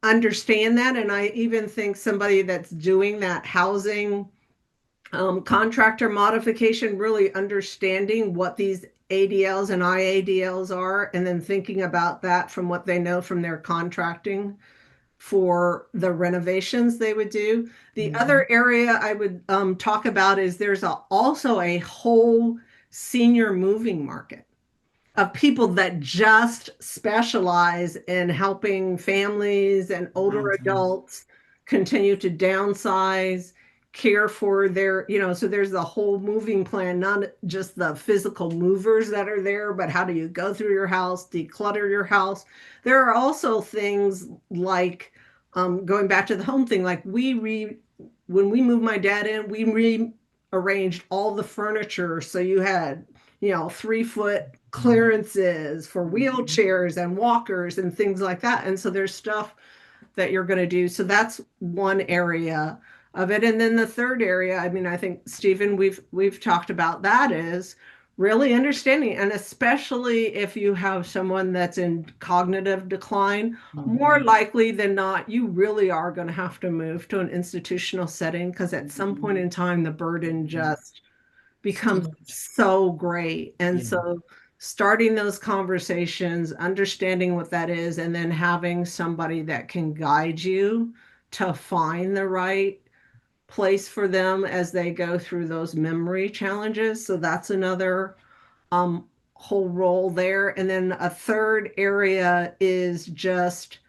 understand that, and I even think somebody that's doing that housing contractor modification, really understanding what these ADLs and IADLs are, and then thinking about that from what they know from their contracting for the renovations they would do. The other area I would talk about is there's also a whole senior moving market of people that just specialize in helping families and older adults continue to downsize, care for their, so there's the whole moving plan, not just the physical movers that are there, but how do you go through your house, declutter your house. There are also things like going back to the home thing, like when we moved my dad in, we rearranged all the furniture. So you had 3-foot clearances for wheelchairs and walkers and things like that. And so there's stuff that you're going to do. So that's one area of it. And then the third area, I mean, I think, Stephen, we've talked about that, is really understanding, and especially if you have someone that's in cognitive decline, more likely than not, you really are going to have to move to an institutional setting, because at some point in time, the burden just becomes so great. And so starting those conversations, understanding what that is, and then having somebody that can guide you to find the right place for them as they go through those memory challenges. So that's another whole role there. And then a third area is just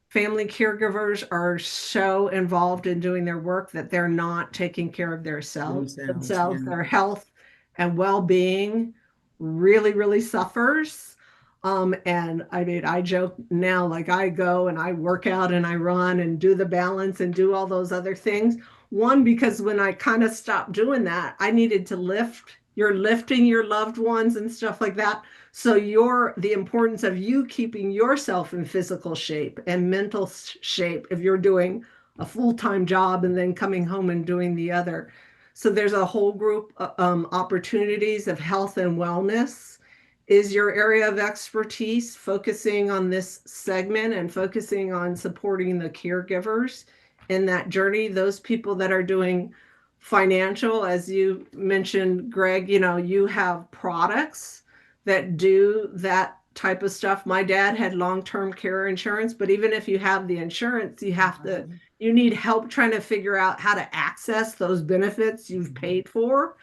family caregivers are so involved in doing their work that they're not taking care of themselves. Their health and well-being really, really suffers. And I mean, I joke now, like I go and I work out and I run and do the balance and do all those other things. One, because when I kind of stopped doing that, I needed to lift. You're lifting your loved ones and stuff like that. So the importance of you keeping yourself in physical shape and mental shape if you're doing a full-time job and then coming home and doing the other. So there's a whole group opportunities of health and wellness is your area of expertise, focusing on this segment and focusing on supporting the caregivers in that journey. Those people that are doing financial, as you mentioned, Greg, you have products that do that type of stuff. My dad had long-term care insurance, but even if you have the insurance, you need help trying to figure out how to access those benefits you've paid for.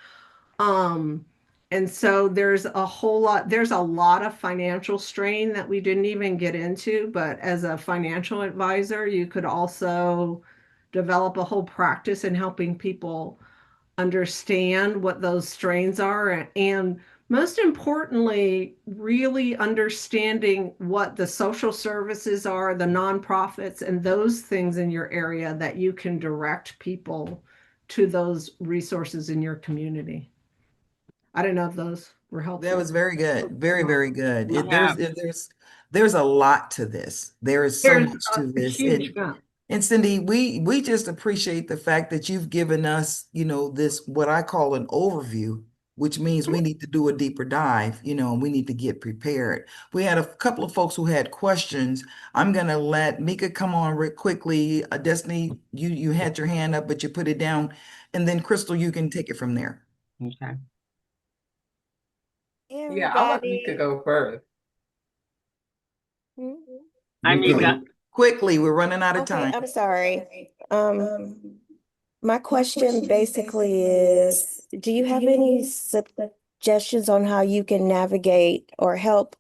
And so there's a lot of financial strain that we didn't even get into, but as a financial advisor, you could also develop a whole practice in helping people understand what those strains are, and most importantly, really understanding what the social services are, the nonprofits, and those things in your area that you can direct people to those resources in your community. I don't know if those were helpful. That was very good. Very, very good. Yeah. There's a lot to this. There is so much to this. Huge amount. And Cindy, we just appreciate the fact that you've given us, this, what I call an overview, which means we need to do a deeper dive, and we need to get prepared. We had a couple of folks who had questions. I'm going to let Mika come on real quickly. Destiny, you had your hand up, but you put it down. And then Crystal, you can take it from there. Okay. Hey, Yeah, I'll let everybody. Mika go first. Hmm? I'm Mika. Quickly, we're running out of Okay, time. I'm sorry. My question basically is, do you have any suggestions on how you can navigate or help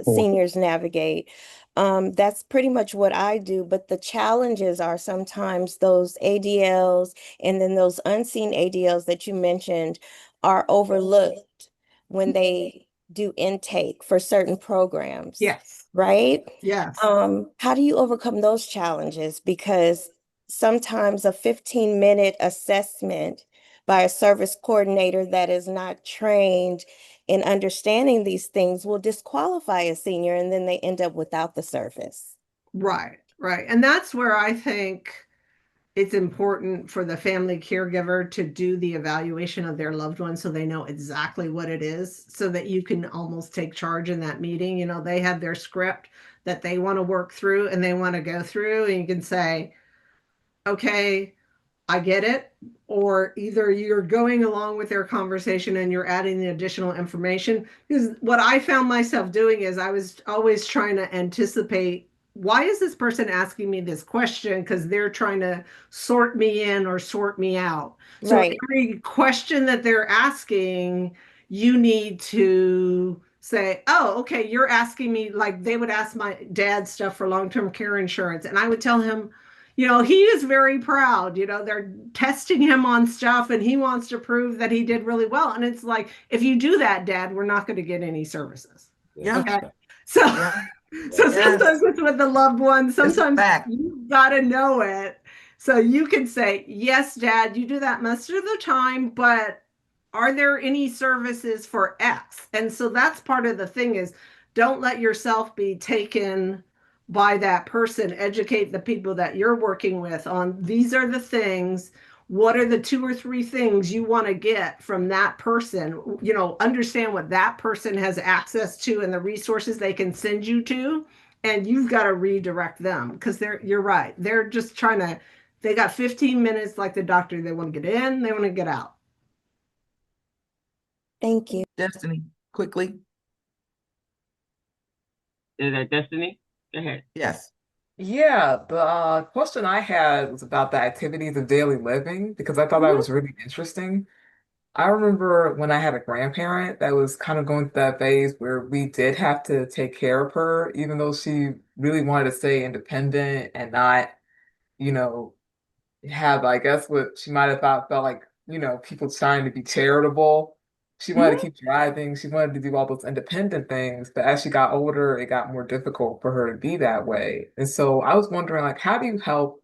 seniors navigate? That's pretty much what I do, but the challenges are sometimes those ADLs and then those unseen ADLs that you mentioned are overlooked when they do intake for certain programs. Yes. Right? Yes. How do you overcome those challenges? Because sometimes a 15-minute assessment by a service coordinator that is not trained in understanding these things will disqualify a senior, and then they end up without the service. Right. And that's where I think it's important for the family caregiver to do the evaluation of their loved one so they know exactly what it is, so that you can almost take charge in that meeting. You know, they have their script that they want to work through and they want to go through, and you can say, okay, I get it. Or either you're going along with their conversation and you're adding the additional information. Because what I found myself doing is I was always trying to anticipate, why is this person asking me this question? Because they're trying to sort me in or sort me out. So Right. every question that they're asking, you need to say, oh, okay, you're asking me, like they would ask my dad stuff for long-term care insurance. And I would tell him, you know, he is very proud. You know, they're testing him on stuff and he wants to prove that he did really well. And it's like, if you do that, Dad, we're not going to get any services. Yeah. Okay. So, Yeah. so Yes. sometimes it's with the loved one, It's a sometimes fact. you've got to know it. So you can say, yes, Dad, you do that most of the time, but are there any services for X? And so that's part of the thing is, don't let yourself be taken by that person. Educate the people that you're working with on, these are the things. What are the 2 or 3 things you want to get from that person? You know, understand what that person has access to and the resources they can send you to. And you've got to redirect them, because you're right. They're just trying to, they got 15 minutes like the doctor. They want to get in, they want to get out. Thank you. Destiny, quickly. Is that Destiny? Go ahead. Yes. Yeah, the question I had was about the activities of daily living because I thought that was really interesting. I remember when I had a grandparent that was kind of going through that phase where we did have to take care of her, even though she really wanted to stay independent and not, you know, have, I guess, what she might have thought felt like, you know, people trying to be charitable. She wanted to keep driving. She wanted to do all those independent things. But as she got older, it got more difficult for her to be that way. And so I was wondering, like, how do you help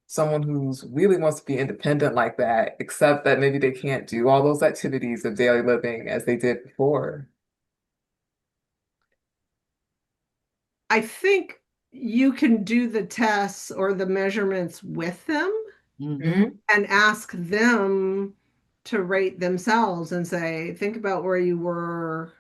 someone who's really wants to be independent like that, except that maybe they can't do all those activities of daily living as they did before? I think you can do the tests or the measurements with them Mhm. and ask them to rate themselves and say, think about where you were,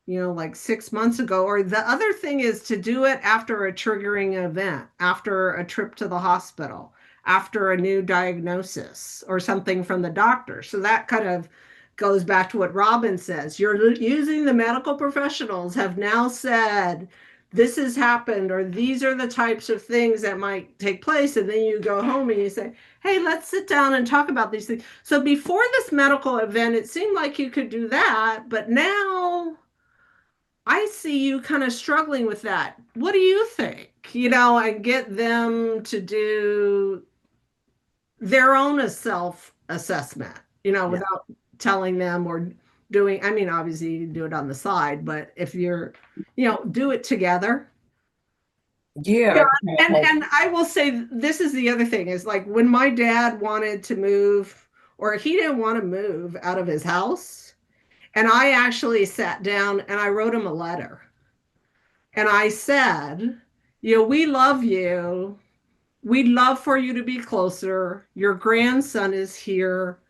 you know, like 6 months ago. Or the other thing is to do it after a triggering event, after a trip to the hospital, after a new diagnosis or something from the doctor. So that kind of goes back to what Robin says. You're using the medical professionals have now said, this has happened, or these are the types of things that might take place. And then you go home and you say, hey, let's sit down and talk about these things. So before this medical event, it seemed like you could do that, but now I see you kind of struggling with that. What do you think? You know, and get them to do their own self-assessment, you know, Yeah. without telling them or doing, I mean, obviously you can do it on the side, but if you're, you know, do it together. Yeah, Yeah, that could kind of help. and I will say this is the other thing is like when my dad wanted to move, or he didn't want to move out of his house, and I actually sat down and I wrote him a letter. And I said, you know, we love you. We'd love for you to be closer. Your grandson is here.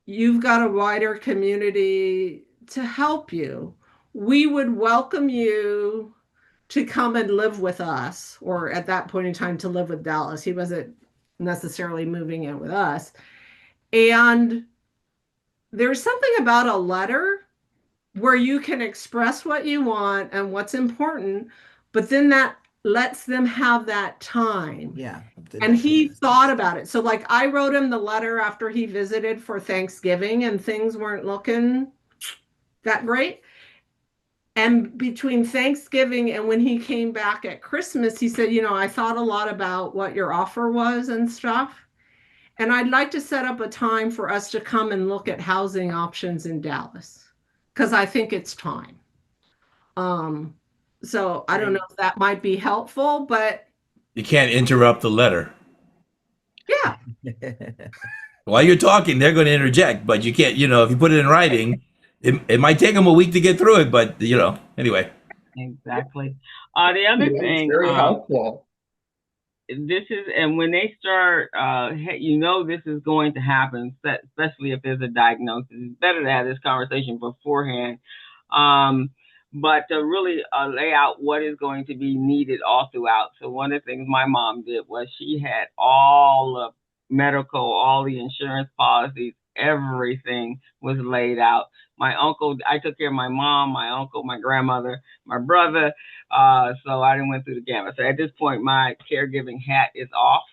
You've got a wider community to help you. We would welcome you to come and live with us, or at that point in time to live with Dallas. He wasn't necessarily moving in with us. And there's something about a letter where you can express what you want and what's important, but then that lets them have that time. Yeah. And he thought about it. So, like, I wrote him the letter after he visited for Thanksgiving and things weren't looking that great. And between Thanksgiving and when he came back at Christmas, he said, you know, I thought a lot about what your offer was and stuff. And I'd like to set up a time for us to come and look at housing options in Dallas because I think it's time. So I don't know if that might be helpful, but You can't interrupt the letter. yeah. While you're talking, they're going to interject, but you can't, you know, if you put it in writing, it might take them a week to get through it, but, you know, anyway. Exactly. The other Yeah, it's thing, very helpful. this is, and when they start, this is going to happen, especially if there's a diagnosis. It's better to have this conversation beforehand. But to really lay out what is going to be needed all throughout. So one of the things my mom did was she had all the medical, all the insurance policies, everything was laid out. My uncle, I took care of my mom, my uncle, my grandmother, my brother. So I didn't went through the gamut. So at this point, my caregiving hat is off.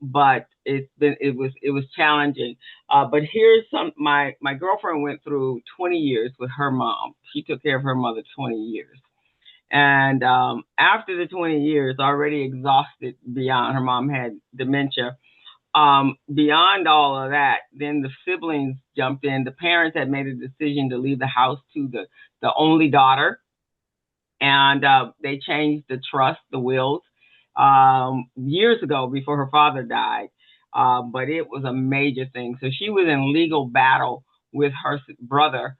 But it was challenging. But here's my girlfriend went through 20 years with her mom. She took care of her mother 20 years. And after the 20 years, already exhausted beyond, her mom had dementia. Beyond all of that, then the siblings jumped in. The parents had made a decision to leave the house to the only daughter. And they changed the trust, the wills, years ago before her father died. But it was a major thing. So she was in legal battle with her brother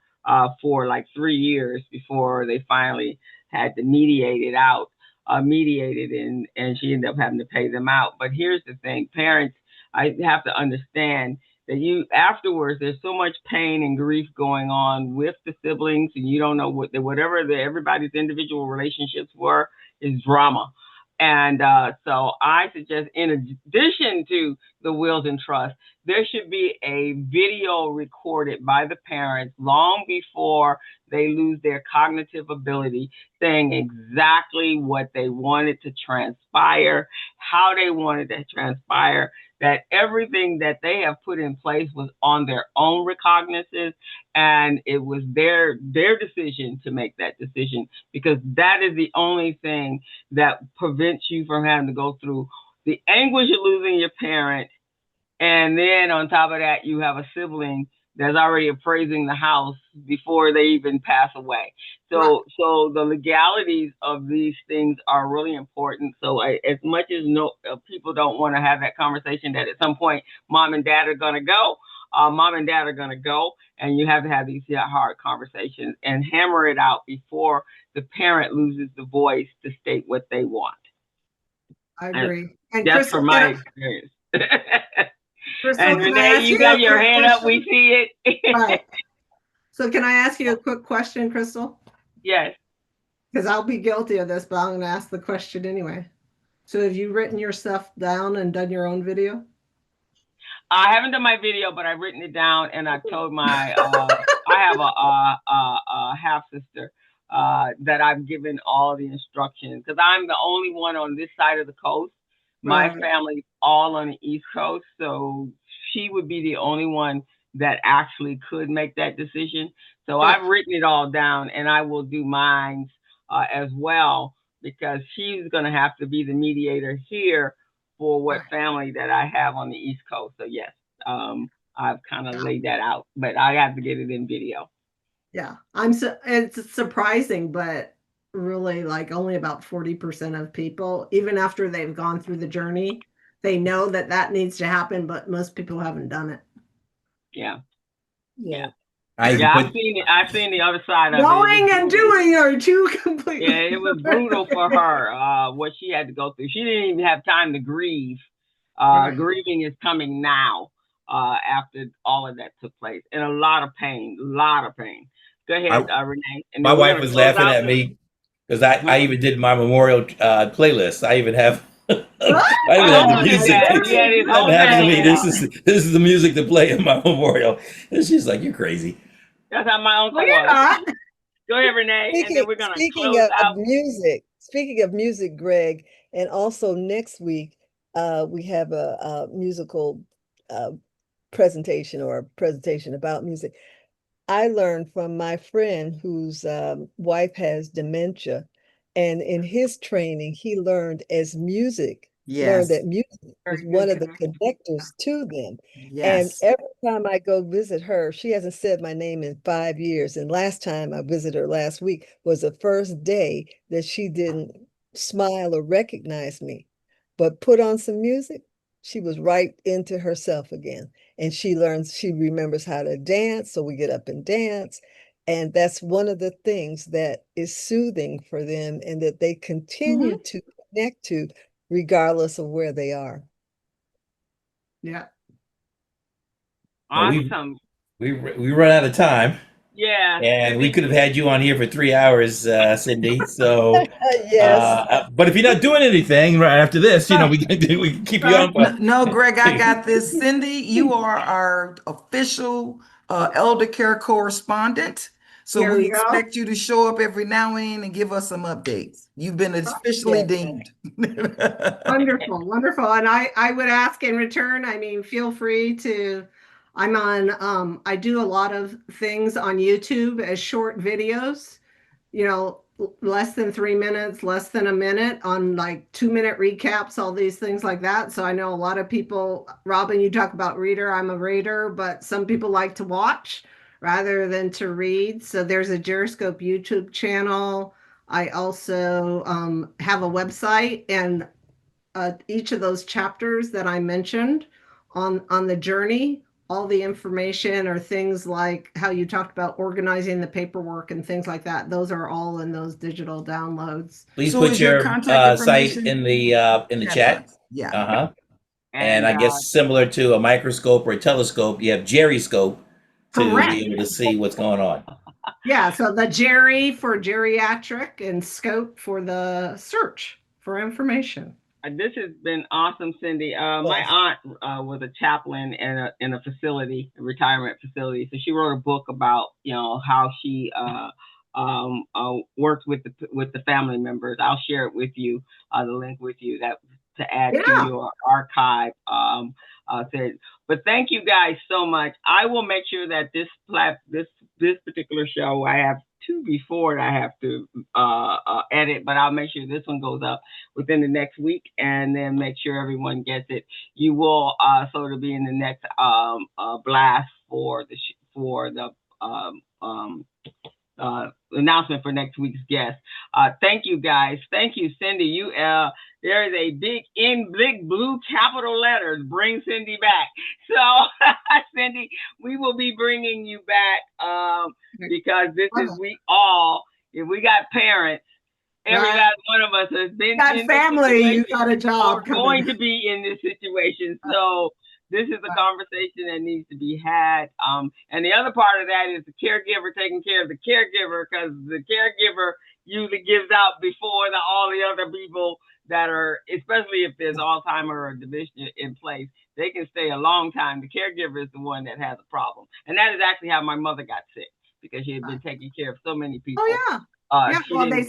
for like 3 years before they finally had to mediate it out, and she ended up having to pay them out. But here's the thing, parents, I have to understand that afterwards, there's so much pain and grief going on with the siblings, and you don't know whatever everybody's individual relationships were is drama. And so I suggest, in addition to the wills and trusts, there should be a video recorded by the parents long before they lose their cognitive ability, saying exactly what they wanted to transpire, how they wanted to transpire, that everything that they have put in place was on their own recognizance, and it was their decision to make that decision, because that is the only thing that prevents you from having to go through the anguish of losing your parent. And then on top of that, you have a sibling that's already appraising the house before they even pass away. So the legalities of these things are really important. So as much as people don't want to have that conversation that at some point mom and dad are going to go, and you have to have these hard conversations and hammer it out before the parent loses the voice to state what they want. I agree. And that's Crystal, from my experience. Crystal, and Renee, you got your hand up. We see it. Right. So can I ask you a quick question, Crystal? Yes. Because I'll be guilty of this, but I'm going to ask the question anyway. So have you written your stuff down and done your own video? I haven't done my video, but I've written it down, and I told my I have a half sister that I've given all the instructions, because I'm the only one on this side of the coast. My family's all on the East Coast, so she would be the only one that actually could make that decision. So I've written it all down, and I will do mine as well, because she's going to have to be the mediator here for what family that I have on the East Coast. So yes, I've kind of laid that out, but I have to get it in video. Yeah, it's surprising, but really, like, only about 40% of people, even after they've gone through the journey, they know that needs to happen, but most people haven't done it. Yeah. I've seen it. I've seen the other side of it. Knowing and doing are two completely. Yeah, it was brutal for her, what she had to go through. She didn't even have time to grieve. Grieving is coming now, after all of that took place, and a lot of pain. Go ahead, Renee. And my wife was laughing at me because I even did my memorial playlist. I even have I even have the music. This is the music to play in my memorial. And she's like, "You're crazy." That's how my uncle was. Go ahead, Renee. And then we're gonna close out. Speaking of music, Greg, and also next week we have a musical presentation, or a presentation about music. I learned from my friend whose wife has dementia, and in his training, he learned that music is one of the connectors to them. And every time I go visit her, she hasn't said my name in 5 years. And last time I visited her last week was the first day that she didn't smile or recognize me, but put on some music. She was right into herself again. And she remembers how to dance. So we get up and dance. And that's one of the things that is soothing for them, and that they continue to connect to, regardless of where they are. Yeah. Well, Awesome. we run out of time, Yeah. and we could have had you on here for 3 hours, Cindy. So, Yes. but if you're not doing anything right after this, we can keep you on. No, Greg, I got this. Cindy, you are our official elder care correspondent. So There we you go. expect you to show up every now and then and give us some updates. You've been officially Yes. deemed. Wonderful, wonderful. And I would ask in return, I mean, feel free to, I'm on, I do a lot of things on YouTube as short videos, less than 3 minutes, less than a minute on like 2 minute recaps, all these things like that. So I know a lot of people, Robin, you talk about reader, I'm a reader, but some people like to watch rather than to read. So there's a Gyroscope YouTube channel. I also have a website, and each of those chapters that I mentioned on the journey, all the information or things like how you talked about organizing the paperwork and things like that. Those are all in those digital downloads. Please So put is your your contact site information in the chat chat. box? Yeah. Uh-huh. And And I guess similar to a microscope or a telescope, you have Jerryscope to Correct. be able to see what's going on. Yeah, so the Jerry for geriatric and scope for the search for information. this has been awesome, Cindy. My aunt was a chaplain in a facility, a retirement facility. So she wrote a book about how she worked with the family members. I'll share it with you, the link with you that to add to your archive. But thank you guys so much. I will make sure that this particular show, I have two before that I have to edit, but I'll make sure this one goes up within the next week, and then make sure everyone gets it. You will sort of be in the next blast for the announcement for next week's guest. Thank you guys. Thank you, Cindy. You there is a big blue capital letters, bring Cindy back. So Cindy, we will be bringing you back because this is if we got parents, every last one of us has been in family, you got a job or going to be in this situation. So this is a conversation that needs to be had. And the other part of that is the caregiver taking care of the caregiver, because the caregiver usually gives out before all the other people that are, especially if there's Alzheimer or dementia in place, they can stay a long time. The caregiver is the one that has a problem. And that is actually how my mother got sick, because she had been taking care of so many people. Oh, yeah. Well, you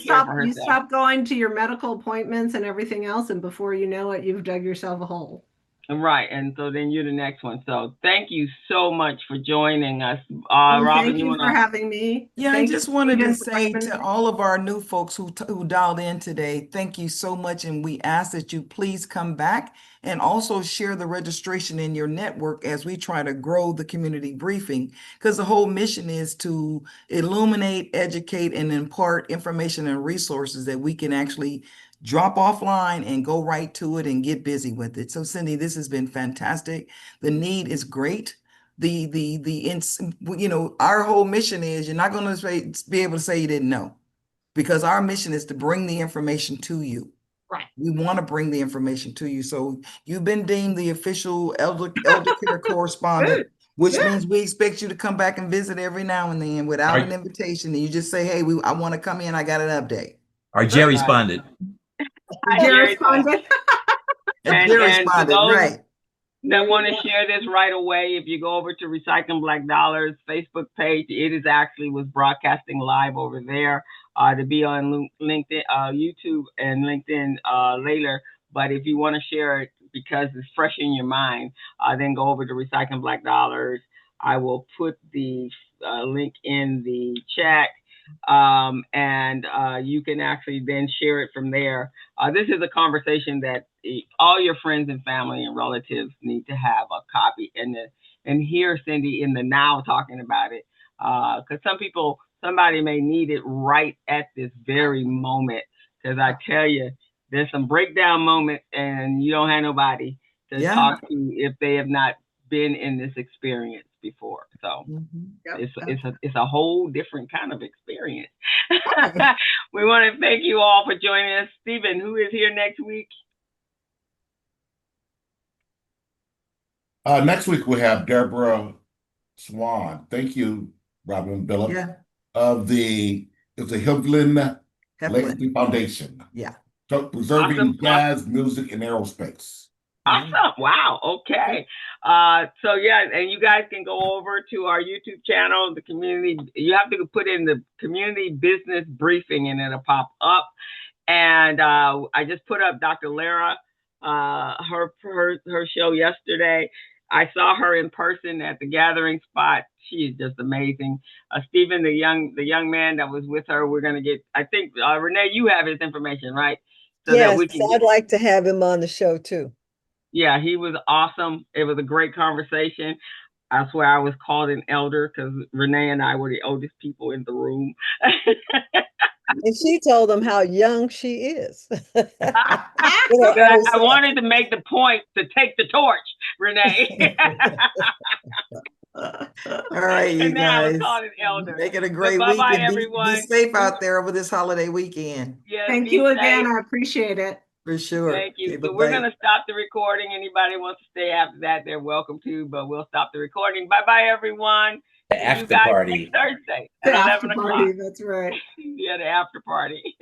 stop going to your medical appointments and everything else, and before you know it, you've dug yourself a hole. Right, and so then you're the next one. So thank you so much for joining us, Robin. Thank you for having me. Yeah, I just wanted to say to all of our new folks who dialed in today, thank you so much, and we ask that you please come back and also share the registration in your network as we try to grow the community briefing, because the whole mission is to illuminate, educate, and impart information and resources that we can actually drop offline and go right to it and get busy with it. So Cindy, this has been fantastic. The need is great. Our whole mission is, you're not going to be able to say you didn't know, because our mission is to bring the information to you. Right. We want to bring the information to you. So you've been deemed the official elder care correspondent, which means we expect you to come back and visit every now and then without an invitation. And you just say, hey, I want to come in. I got an update. Our Jerry responded. Jerry responded. Right. That want to share this right away, if you go over to Recycling Black Dollars Facebook page, it is actually was broadcasting live over there. To be on LinkedIn, YouTube, and LinkedIn later. But if you want to share it because it's fresh in your mind, then go over to Recycling Black Dollars. I will put the link in the chat. And you can actually then share it from there. This is a conversation that all your friends and family and relatives need to have a copy and hear Cindy in the now talking about it. Because somebody may need it right at this very moment. Because I tell you, there's some breakdown moments and you don't have nobody to talk to if they have not been in this experience before. So Yep. it's a whole different kind of experience. We want to thank you all for joining us. Stephen, who is here next week? Next week we have Deborah Swan. Thank you, Robin Billups, Yeah, of the Hivlin Heflin. Legacy Foundation. Yeah. So preserving Awesome. jazz music in aerospace. Awesome. Wow. Okay. So yeah, and you guys can go over to our YouTube channel, the community. You have to put in the community business briefing and it'll pop up. And I just put up Dr. Lara, her show yesterday. I saw her in person at the gathering spot. She is just amazing. Stephen, the young man that was with her, we're gonna get. I think Renee, you have his information, right? So Yes, that we can. I'd like to have him on the show too. Yeah, he was awesome. It was a great conversation. I swear I was called an elder because Renee and I were the oldest people in the room. And she told him how young she is. I wanted to make the point to take the torch, Renee. All right, you And now I was guys. called an elder. Make it a great But week bye-bye, and be everyone. safe out there over this holiday weekend. Yes, Thank be you again. safe. I appreciate it. For sure. Thank you. Okay, So we're bye-bye. going to stop the recording. Anybody wants to stay after that, they're welcome to, but we'll stop the recording. Bye-bye, everyone. The See you after guys party. next Thursday The at after 11 party, o'clock. that's right. Yeah, the after party.